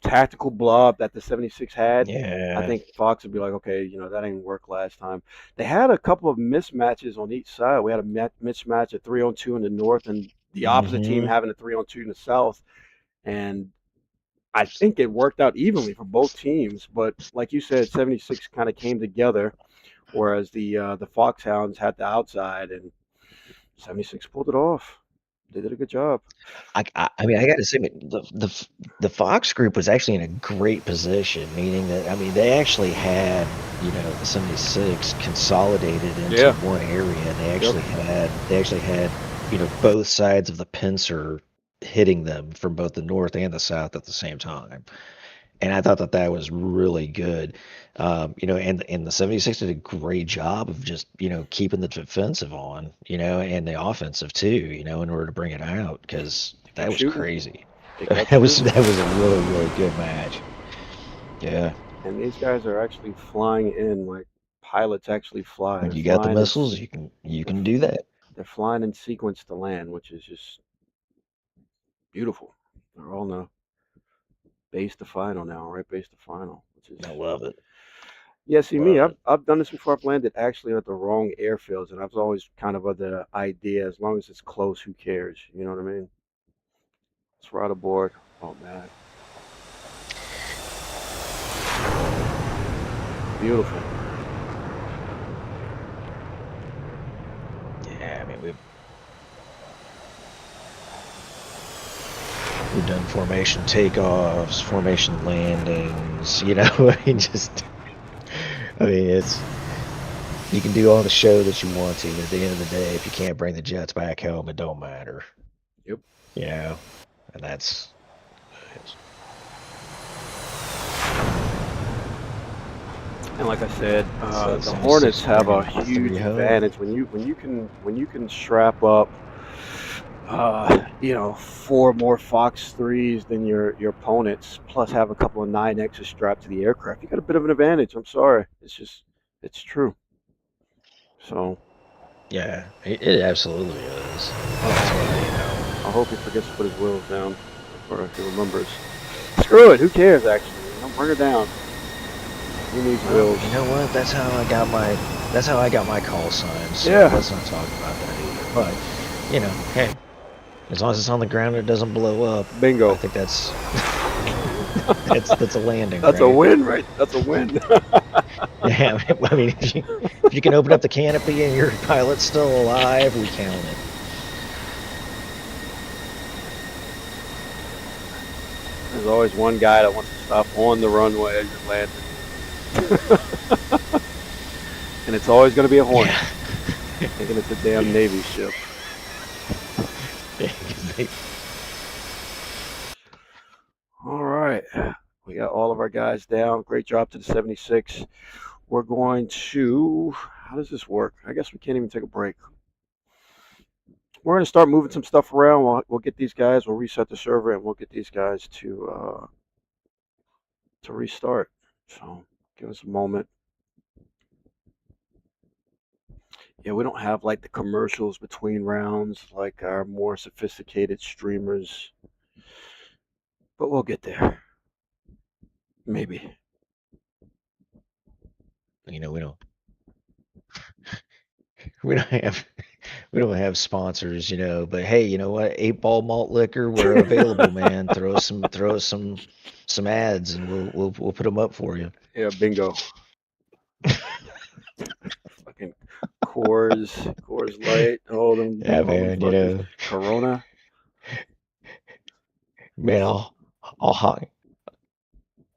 tactical blob that the 76 had. I Yeah. think Fox would be like, okay, that didn't work last time. They had a couple of mismatches on each side. We had a mismatch at 3-on-2 in the north, and the opposite team Hmm. having a 3-on-2 in the south. And I think it worked out evenly for both teams. But like you said, 76 kind of came together, whereas the Foxhounds had the outside, and 76 pulled it off. They did a good job. I mean, I got to say, the Fox group was actually in a great position, meaning that, I mean, they actually had, the 76 consolidated into Yeah. one area. They Yep. actually had, both sides of the pincer hitting them from both the north and the south at the same time. And I thought that that was really good. And the 76 did a great job of just, keeping the defensive on, and the offensive too, in order to bring it out, because They that kept was shooting. crazy. They kept That was shooting. that was a really, really good match. Yeah. And these guys are actually flying in like pilots actually fly. When They're you got the flying in, missiles, you they're, can do that. they're flying in sequence to land, which is just beautiful. They're all in the base to final now, right? Base to final, which is I love it. yeah. See me, Love I've it. I've done this before. I've landed actually at the wrong airfields, and I've always kind of had the idea as long as it's close, who cares? You know what I mean? Let's ride aboard. Oh man, beautiful. Yeah, I mean, we've done formation takeoffs, formation landings, I mean, it's you can do all the show that you want to, but at the end of the day, if you can't bring the Jets back home, it don't matter. Yep. And that's And like I said, so the 76 Hornets is have a bringing 3 huge home. advantage when you can strap up, four more Fox threes than your opponents, plus have a couple of 9Xs strapped to the aircraft. You got a bit of an advantage. I'm sorry, it's true. So Yeah, it absolutely is. That's why, I hope he forgets to put his wheels down, or if he remembers. Screw it. Who cares? Actually, bring her down. He needs well, wheels. you know what? That's how I got my call sign. So Yeah. let's not talk about that either. But, hey, as long as it's on the ground and it doesn't blow up, I Bingo. think that's that's a landing, That's a right? win, right? That's a win. Yeah, I mean, if you can open up the canopy and your pilot's still alive, we count it. There's always one guy that wants to stop on the runway as you're landing. And it's always going to be a Hornet, Yeah. thinking it's a damn Navy ship. Yeah, 'cause All right. We got all of our guys down. Great job to the 76. We're going to. How does this work? I guess we can't even take a break. We're going to start moving some stuff around. We'll get these guys. We'll reset the server and we'll get these guys to restart. So give us a moment. Yeah, we don't have like the commercials between rounds like our more sophisticated streamers, but we'll get there. Maybe. we don't we don't have we don't have sponsors, but hey, you know what? 8 Ball malt liquor, we're available, man. Throw us some ads and we'll put them up for you. Yeah, bingo. Fucking Coors Light, Yeah, all them man, fuckers. Corona. man, I'll hawk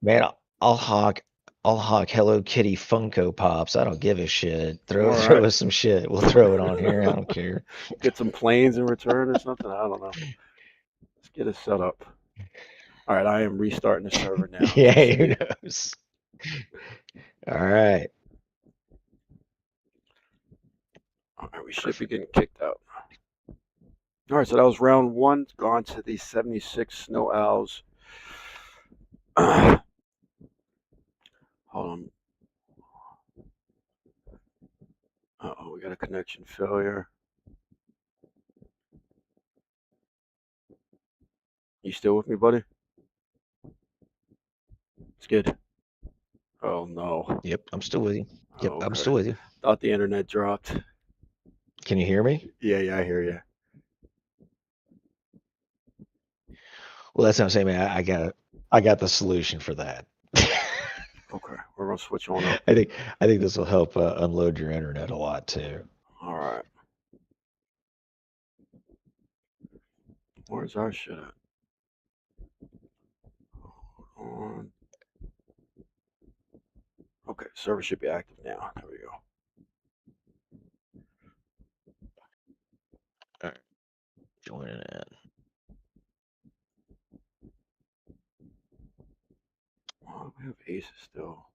man, I'll hawk Hello Kitty Funko Pops. I don't give a shit. All Throw right. us some shit. We'll throw it on here. I don't care. Get some planes in return or something. I don't know. Let's get it set up. All right, I am restarting the server now. Yeah, Just who see. knows? All right. right, we should be getting kicked out. All right, so that was round one. Gone to the 76 Snow Owls. Hold on. Uh-oh, we got a connection failure. You still with me, buddy? It's good. Oh, no. Yep, I'm still with you. Yep, Oh, I'm okay. still with you. Thought the internet dropped. Can you hear me? Yeah, I hear you. Well, that's what I'm saying, man. I got the solution for that. Okay, we're going to switch on up. I think this will help unload your internet a lot too. All right. Where's our shit at? Hold on. Okay, server should be active now. There we go. All right, joining in. Oh, we have aces still.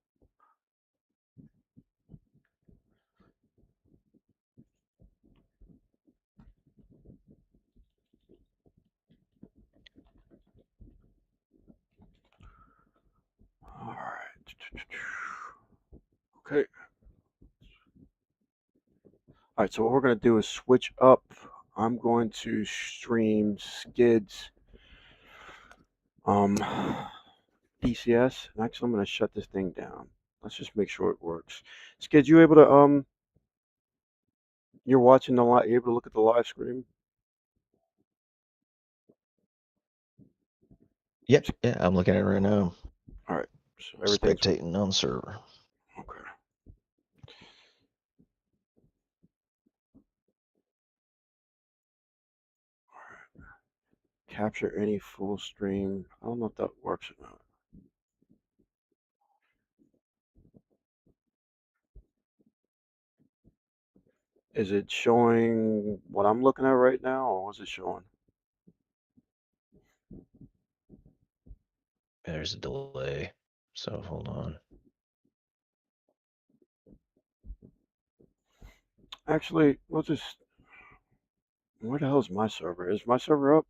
All right. Okay. All right, so what we're going to do is switch up. I'm going to stream Skid's DCS. And actually, I'm going to shut this thing down. Let's just make sure it works. Skid, you able to you're watching the live, you able to look at the live stream? Yep, yeah, I'm looking at it right now. All right, so everything's Spectating on server. okay. All right. Capture any full stream. I don't know if that works or not. Is it showing what I'm looking at right now, or what's it showing? There's a delay, so hold on. Actually, we'll just. Where the hell is my server? Is my server up?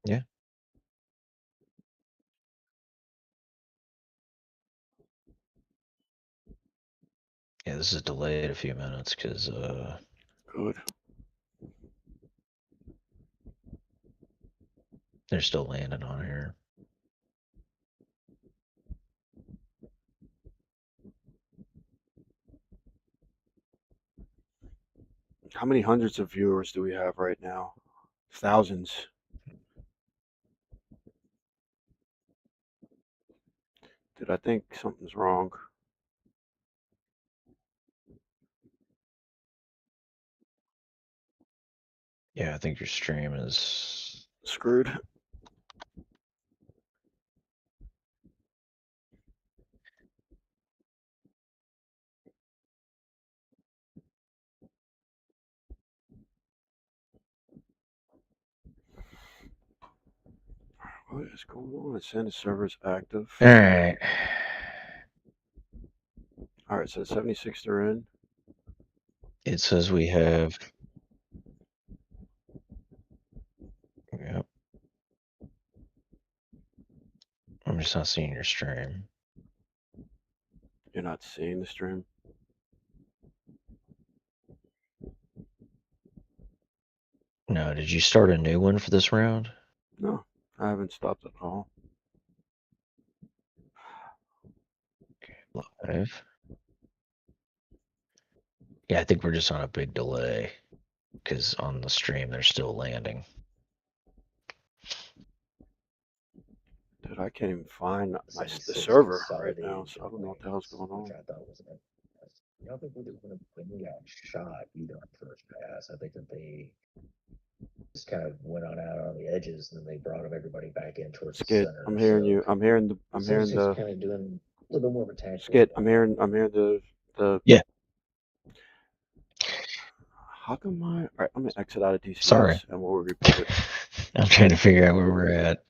Yeah. Yeah, this is delayed a few minutes because Good. they're still landing on here. How many hundreds of viewers do we have right now? Thousands. Dude, I think something's wrong. Yeah, I think your stream is Screwed. What is going on? It's saying the server's active. all right. All right, so the 76 are in. It says we have. Yep. I'm just not seeing your stream. You're not seeing the stream? No, did you start a new one for this round? No, I haven't stopped at all. Okay, live. Yeah, I think we're just on a big delay because on the stream they're still landing. Dude, I can't even find the server right now, so I don't know what the hell's going on. Which I thought was I don't think when we got shot either on first pass. I think that they just kind of went on out on the edges, and then they brought everybody back in towards the Skid, center. I'm hearing you. I'm hearing the. kind of doing a little bit more of a tactical. Skid, I'm hearing the. Yeah. How come my? All right, I'm gonna exit out of DCS. Sorry. And we'll reboot it. I'm trying to figure out where we're at.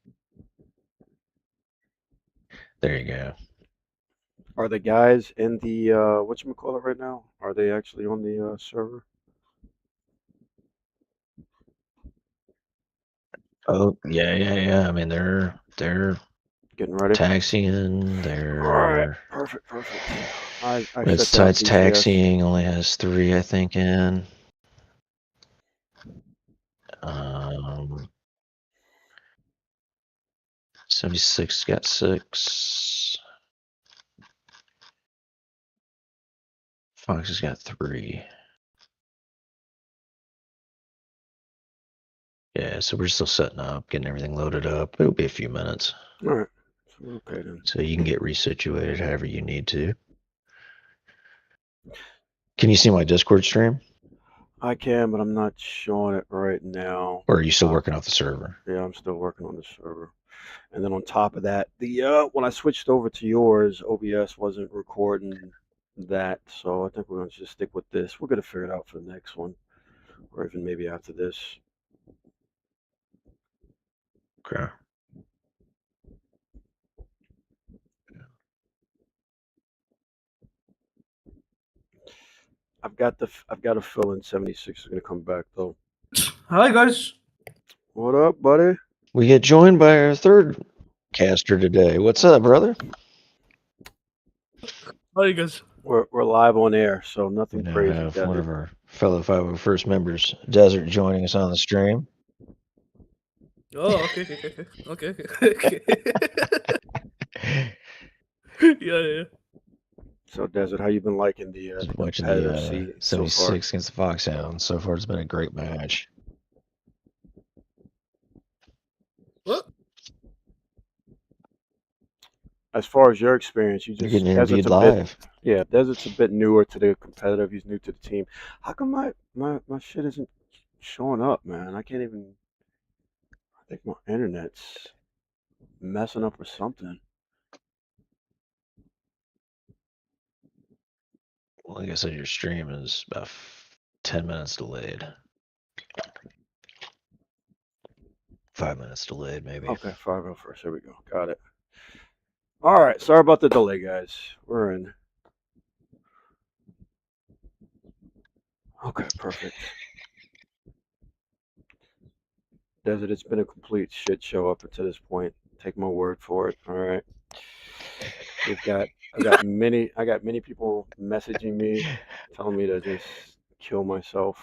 There you go. Are the guys in the whatchamacallit right now? Are they actually on the server? Oh, yeah. I mean, they're Getting ready? taxiing. Alright, They're perfect. I Red shut down Side's DCS. taxiing. Only has 3, I think, in. 76 got 6. Fox has got 3. Yeah, so we're still setting up, getting everything loaded up. It'll be a few minutes. Alright. Okay then. So you can get resituated however you need to. Can you see my Discord stream? I can, but I'm not showing it right now. Or are you still working off the server? Yeah, I'm still working on the server. And then on top of that, the when I switched over to yours, OBS wasn't recording that, so I think we're gonna just stick with this. We're gonna figure it out for the next one, or even maybe after this. Okay. I've got a feeling 76 is gonna come back though. Hi guys. What up, buddy? We get joined by our third caster today. What's up, brother? Hi guys. We're live on air, so We nothing now crazy. have Desert. one of our fellow 501st members, Desert, joining us on the stream. Oh, okay. Yeah. So, Desert, how you been liking the Watching competitive the scene so 76 far? against the Foxhounds. So far, it's been a great match. What? As far as your experience, You're getting interviewed live. Desert's a bit newer to the competitive. He's new to the team. How come my shit isn't showing up, man? I can't even. I think my internet's messing up or something. Well, like I said, your stream is about 10 minutes delayed. 5 minutes delayed, maybe. Okay, 501st. Here we go. Got it. All right. Sorry about the delay, guys. We're in. Okay, perfect. Desert, it's been a complete shit show up until this point. Take my word for it. All right. I got many people messaging me, telling me to just kill myself.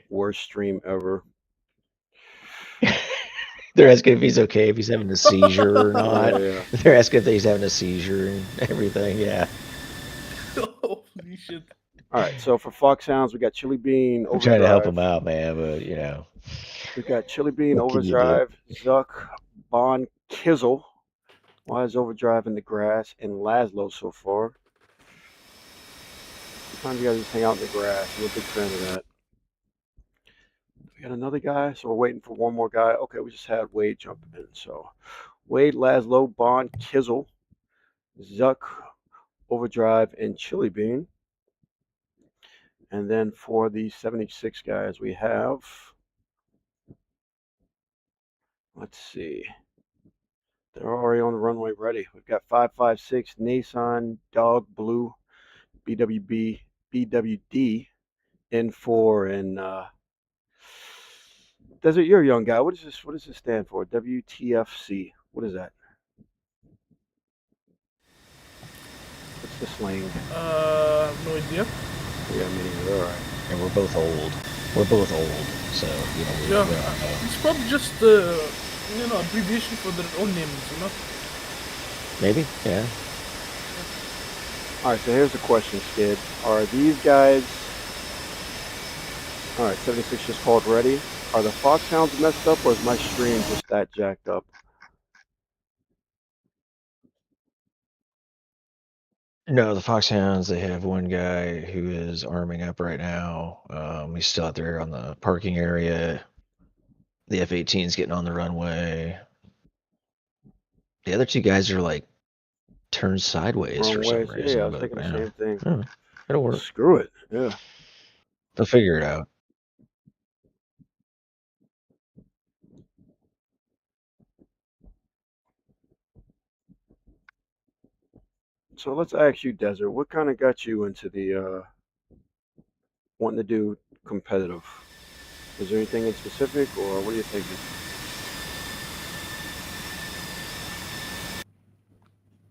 Worst stream ever. They're asking if he's okay, if he's having a seizure or not. Yeah. They're asking if he's having a seizure and everything. Yeah. Holy shit. All right. So for Foxhounds, we got Chili Bean, I'm trying to help Overdrive. him out, man, but you know. We got Chili Bean, What can you do? Overdrive, Zuck, Bon, Kizzle. Why is Overdrive in the grass, and Laszlo so far? Sometimes you guys just hang out in the grass. I'm a big fan of that. We got another guy, so we're waiting for one more guy. Okay, we just had Wade jump in. So Wade, Laszlo, Bond, Kizzle, Zuck, Overdrive, and Chili Bean. And then for the 76 guys, we have, let's see, they're already on the runway ready. We've got 556, Nissan, Dog, Blue, BWB, BWD, N4, and Desert, you're a young guy. What does this stand for? WTFC. What is that? What's the slang? No idea. Yeah, me neither. All right. And we're both old. So, you know, we Yeah. don't know. It's probably just abbreviation for their own names, Maybe, yeah. All right, so here's the question, Skid. Are these guys... All right, 76 just called ready. Are the Foxhounds messed up, or is my stream just that jacked up? No, the Foxhounds, they have one guy who is arming up right now. He's still out there on the parking area. The F-18's getting on the runway. The other 2 guys are like turned sideways for some Wrong ways? reason. Yeah, I was but, thinking the yeah. same thing. Oh, it'll work. Screw it. Yeah. They'll figure it out. So let's ask you, Desert, what kind of got you into the wanting to do competitive? Was there anything in specific, or what are you thinking?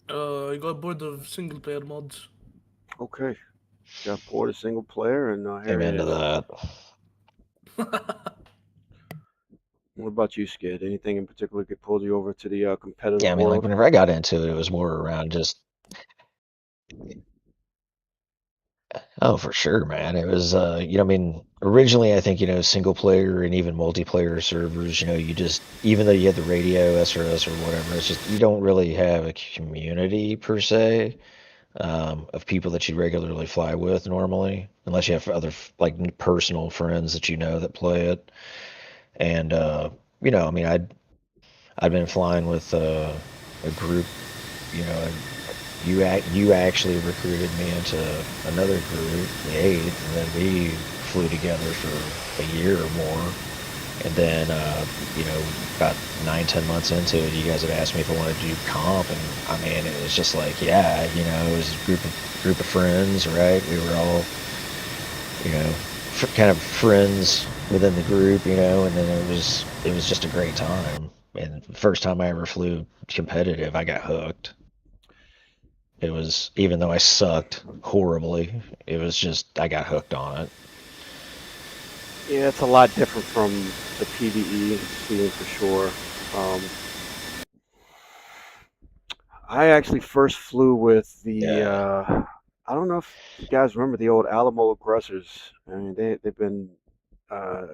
I got bored of single player mods. Okay, got bored of single player, and here it Amen to is. that. What about you, Skid? Anything in particular that pulled you over to the competitive Yeah, I mean, like world? whenever I got into it, it was more around just, oh, for sure, man. It was, I mean, originally I think, single player and even multiplayer servers, you just, even though you had the radio, SRS or whatever, it's just, you don't really have a community per se, of people that you regularly fly with normally, unless you have other, like, personal friends that that play it. And, I mean, I'd been flying with, a group, you know, and you actually recruited me into another group, the eighth, and then we flew together for a year or more. And then, about 9, 10 months into it, you guys had asked me if I wanted to do comp, and I mean, it was just like, yeah, it was a group of friends, right? We were all, kind of friends within the group, and then it was just a great time. And the first time I ever flew competitive, I got hooked. It was, even though I sucked horribly, it was just, I got hooked on it. Yeah, it's a lot different from the PvE scene for sure. I actually first flew with the. I don't know if you guys remember the old Alamo Aggressors. I mean, they've been. Uh,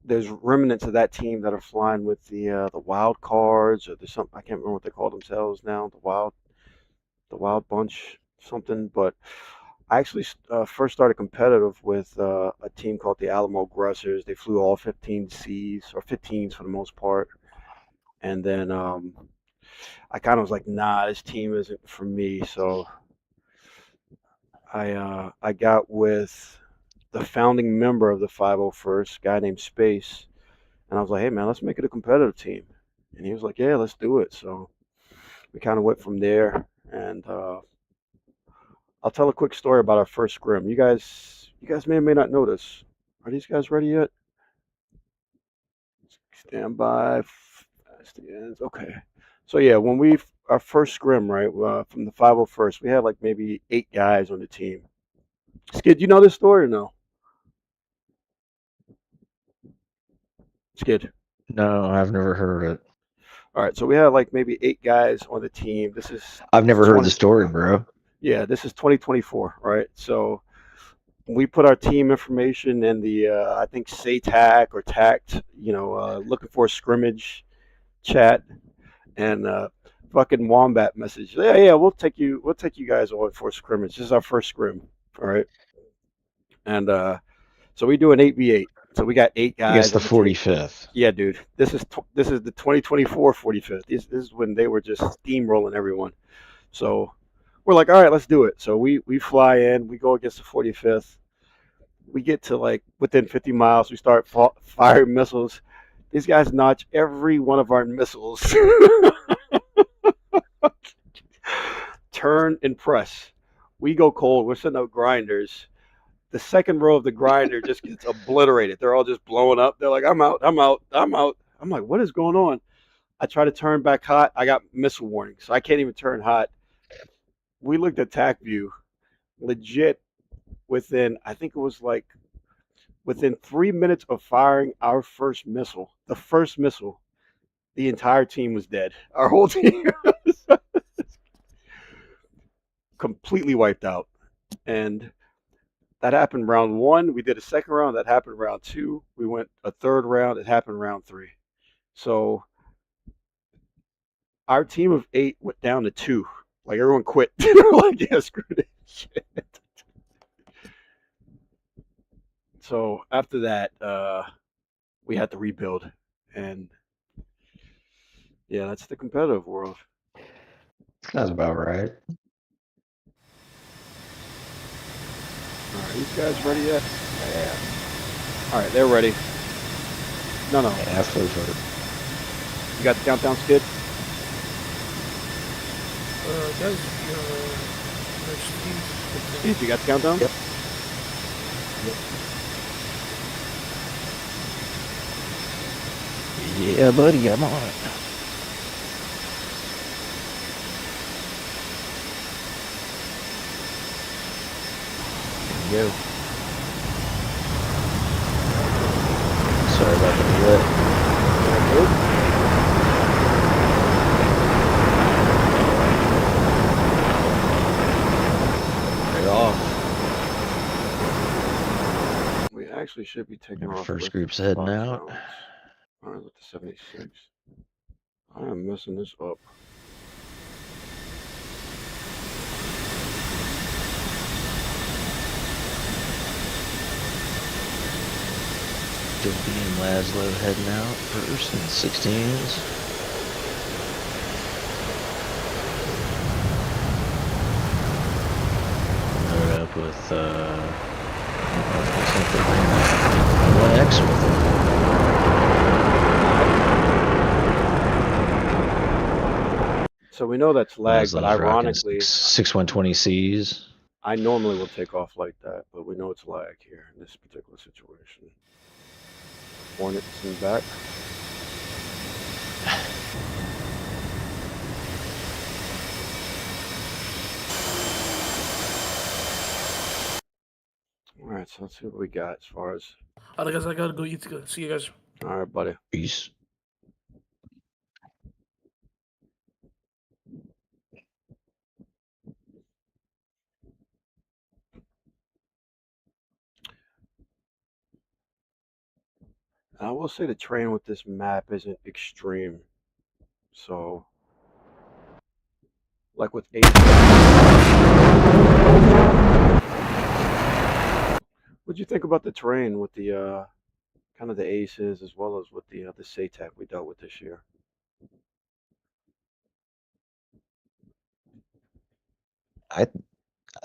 there's remnants of that team that are flying with the Wild Cards, or there's something I can't remember what they call themselves now. The Wild Bunch something. But I actually first started competitive with a team called the Alamo Aggressors. They flew all 15 Cs or 15s for the most part, and then I kind of was like, nah, this team isn't for me. So I got with the founding member of the 501st, guy named Space, and I was like, hey man, let's make it a competitive team. And he was like, yeah, let's do it. So we kind of went from there, and I'll tell a quick story about our first scrim. You guys may or may not know this. Are these guys ready yet? Stand by. Stands. Okay. So yeah, when our first scrim, right, from the 501st, we had like maybe 8 guys on the team. Skid, you know this story or no? Skid. No, I've never heard it. All right, so we had like maybe 8 guys on the team. This is I've never heard 20. the story, bro. Yeah, this is 2024, right? So we put our team information in the I think SATAC or TACT, looking for a scrimmage chat, and fucking Wombat message. Yeah, we'll take you guys on for a scrimmage. This is our first scrim, all right? And so we do an 8v8. So we got 8 guys. I guess the on the team. 45th. Yeah, dude. This is the 2024 45th. This is when they were just steamrolling everyone. So we're like, all right, let's do it. So we fly in. We go against the 45th. We get to like within 50 miles. We start firing missiles. These guys notch every one of our missiles. Turn and press. We go cold. We're setting up grinders. The second row of the grinder just gets obliterated. They're all just blowing up. They're like, I'm out. I'm like, what is going on? I try to turn back hot. I got missile warning, so I can't even turn hot. We looked at TAC view. Legit, I think it was like within 3 minutes of firing our first missile, the entire team was dead. Our whole team was completely wiped out. And that happened round 1. We did a second round. That happened round 2. We went a third round. It happened round 3. So our team of 8 went down to 2. Like everyone quit. They're like, yeah, screw this shit. So after that, we had to rebuild, and yeah, that's the competitive world. Sounds about right. All right, these guys ready yet? Yeah. All right, they're ready. No. Yeah, I flew for it. You got the countdown, Skid? Guys, Steve, you got the countdown? Yep. Yeah, buddy, I'm on it. There you go. Sorry about the delay. Right off. We actually should be taking Our off. first with group's the heading out. Foxhounds. All right, with the 76. I am messing this up. Dobie and Laszlo heading out first in the 16s. Load up with looks like they bring 1X with them. So we know that's lag, but Laszlo's rocking ironically, 6120Cs. I normally will take off like that, but we know it's lag here in this particular situation. Hornets in back. All right, so let's see what we got as far as. All right, guys, I gotta go eat. See you guys. All right, buddy. Peace. I will say the terrain with this map isn't extreme. So, like with 8. What'd you think about the terrain with the kind of the aces as well as with the SATAC we dealt with this year? I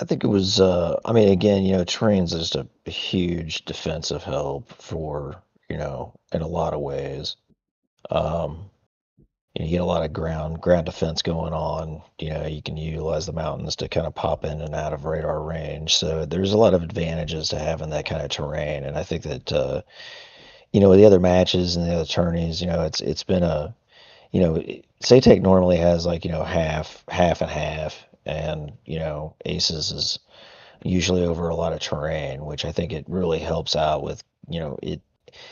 think it was I mean, again, terrain's just a huge defensive help for, in a lot of ways. You get a lot of ground defense going on. You can utilize the mountains to kind of pop in and out of radar range. So there's a lot of advantages to having that kind of terrain. And I think that with the other matches and the other tourneys, it's been a SATAC normally has like half and half, and Aces is usually over a lot of terrain, which I think it really helps out with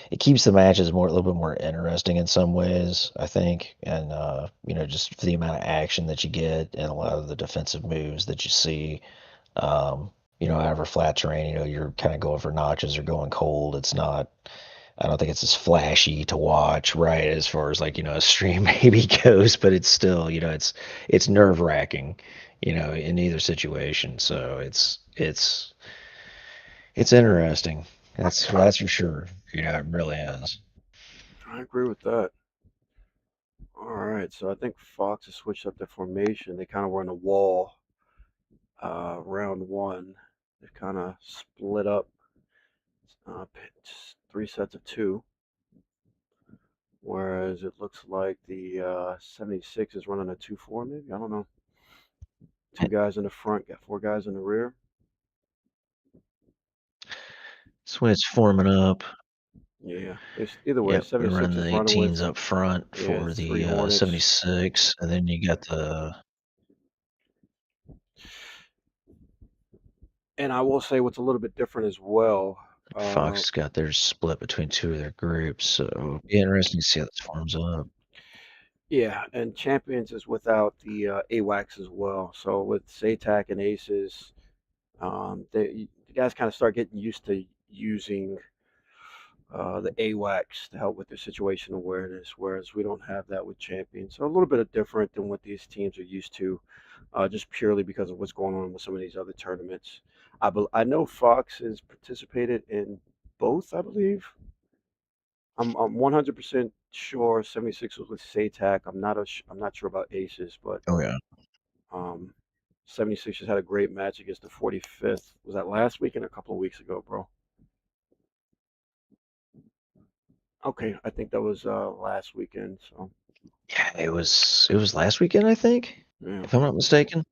it keeps the matches a little bit more interesting in some ways, I think, and just for the amount of action that you get and a lot of the defensive moves that you see, out of a flat terrain, you're kind of going for notches or going cold. It's not. I don't think it's as flashy to watch, right, as far as like a stream maybe goes, but it's still it's nerve wracking, in either situation. So it's interesting. That's for sure. It really is. I agree with that. All right, so I think Fox has switched up their formation. They kind of were in a wall round one. They kind of split up 3 sets of 2. Whereas it looks like the 76 is running a 2-4 maybe. I don't know. 2 guys in the front, got 4 guys in the rear. It's when it's forming up. Yeah, it's either way. Yep, we 76 run is the running 18s with up front for three the Hornets. 76, and then you got the. And I will say what's a little bit different as well. Fox got theirs split between 2 of their groups, so it'll be interesting to see how this forms up. Yeah, and Champions is without the AWACS as well. So with SATAC and Aces, the guys kind of start getting used to using the AWACS to help with their situation awareness, whereas we don't have that with Champions. So a little bit of different than what these teams are used to, just purely because of what's going on with some of these other tournaments. I know Fox has participated in both, I believe. I'm 100% sure 76 was with SATAC. I'm not sure about Aces, but Oh yeah. 76 just had a great match against the 45th. Was that last weekend or a couple of weeks ago, bro? Okay, I think that was last weekend. So Yeah, it was last weekend, I think, yeah, if I'm not mistaken.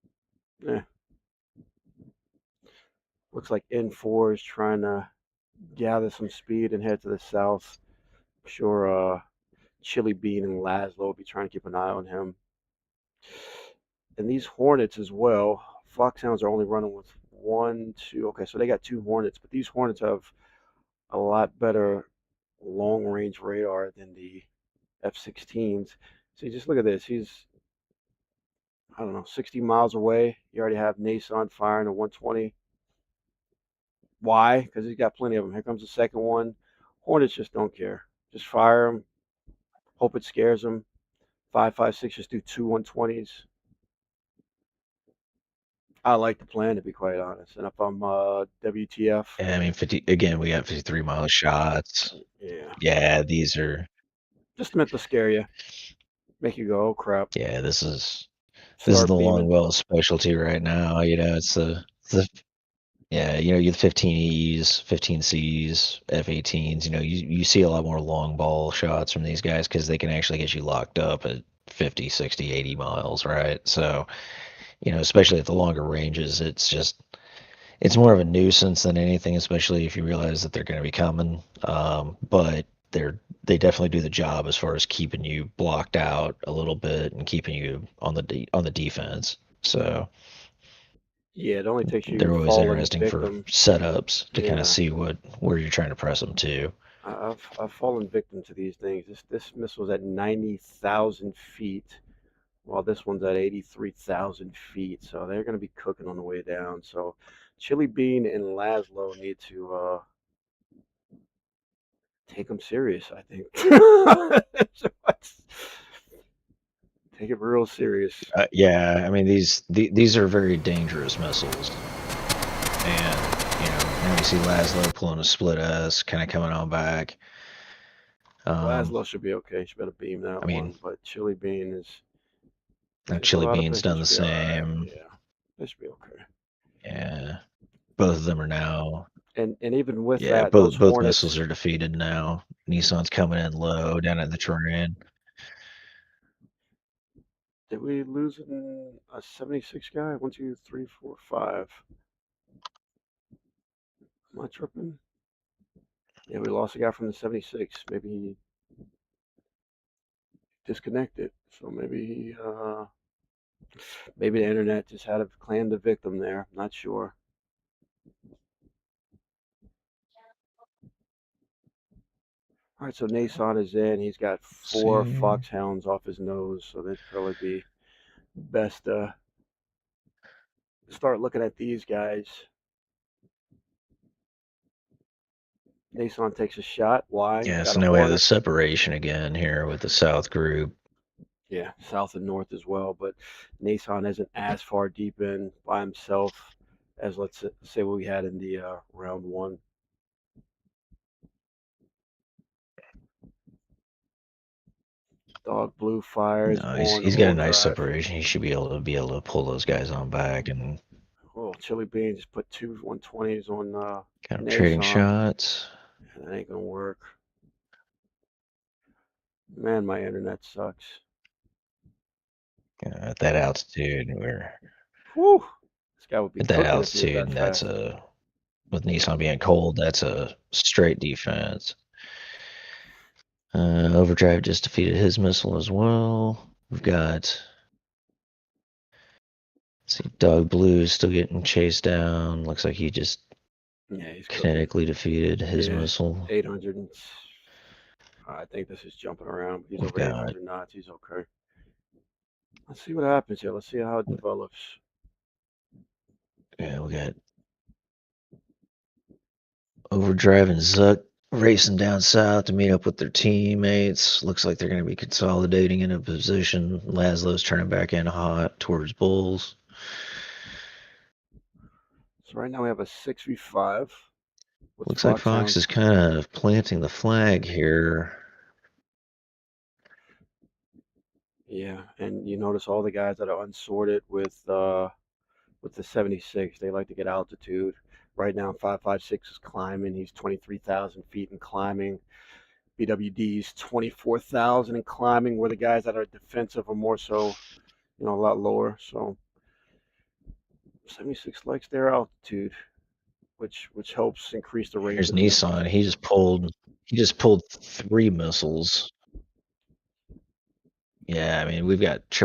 yeah. Looks like N4 is trying to gather some speed and head to the south. I'm sure Chili Bean and Laszlo will be trying to keep an eye on him. And these Hornets as well. Foxhounds are only running with one, two. Okay, so they got two Hornets, but these Hornets have a lot better long range radar than the F-16s. So you just look at this. He's, I don't know, 60 miles away. You already have Nason firing a 120. Why? Because he's got plenty of them. Here comes the second one. Hornets just don't care. Just fire them. Hope it scares them. 5.56, just do two 120s. I like the plan, to be quite honest. And if I'm WTF, Yeah, I mean, 50 again. We got 53-mile shots. yeah, Yeah, these are. just meant to scare you, make you go, oh crap, Yeah, this is start the beaming. Longwell specialty right now. You know, it's the yeah. You know, you the 15Es, 15Cs, F-18s. You know, you see a lot more long ball shots from these guys because they can actually get you locked up at 50, 60, 80 miles, right? So, you know, especially at the longer ranges, it's more of a nuisance than anything, especially if you realize that they're going to be coming. But they definitely do the job as far as keeping you blocked out a little bit and keeping you on the defense. So Yeah, it only takes you they're always fallen interesting for victim. setups to kind of Yeah, see where you're trying to press them to. I've fallen victim to these things. This missile's at 90,000 feet, while this one's at 83,000 feet. So they're going to be cooking on the way down. So Chili Bean and Laszlo need to take them serious, I think. Take it real serious. Yeah, I mean these are very dangerous missiles, and you know now we see Laszlo pulling a split S, kind of coming on back. Laszlo should be okay. Should be able to beam that I mean, one. But Chili Bean is now he's a Chili lot of Bean's he done the should be all right. same. Yeah, they should be okay. Yeah, both of them are now. And even with Yeah, that, those both missiles Hornets, are defeated now. Nissan's coming in low down at the terrain. did we lose a 76 guy? One, two, three, four, five. Am I tripping? Yeah, we lost a guy from the 76. Maybe he disconnected. So maybe the internet just had claimed a victim there. I'm not sure. All right, so Nason is in. He's got four See. Foxhounds off his nose, so they'd probably be best to start looking at these guys. Nason takes a shot. Why? Yeah, Got so a now we have the Hornet. separation again here with the South group. Yeah, south and north as well. But Nason isn't as far deep in by himself as let's say what we had in the round one. Dog Blue fires No, on he's got a nice overdrive. separation. He should be able to pull those guys on back and Oh, Chili Bean just put two 120s on kind of trading Nason. shots. That ain't gonna work. Man, my internet sucks. At that altitude, Whew. This guy would be at that cooking if he was altitude, that and that's fast. with Nissan being cold, that's a straight defense. Overdrive just defeated his missile as well. We've got, let's see, Dog Blue is still getting chased down. Looks like he just He's kinetically defeated his missile. 800. I think this is jumping around. But he's We've over got 800 knots. He's okay. Let's see what happens here. Let's see how it develops. Yeah, we got Overdrive and Zuck racing down south to meet up with their teammates. Looks like they're going to be consolidating in a position. Laszlo's turning back in hot towards Bulls. So right now we have a 6v5. Looks like Fox is kind of planting the flag here. Yeah, and you notice all the guys that are unsorted with the 76, they like to get altitude. Right now, 556 is climbing. He's 23,000 feet and climbing. BWD's 24,000 and climbing. Where the guys that are defensive are more so, a lot lower. So 76 likes their altitude. which helps increase the range. Here's of the missiles. Nissan. He just pulled 3 missiles. Yeah, I mean, we've got triple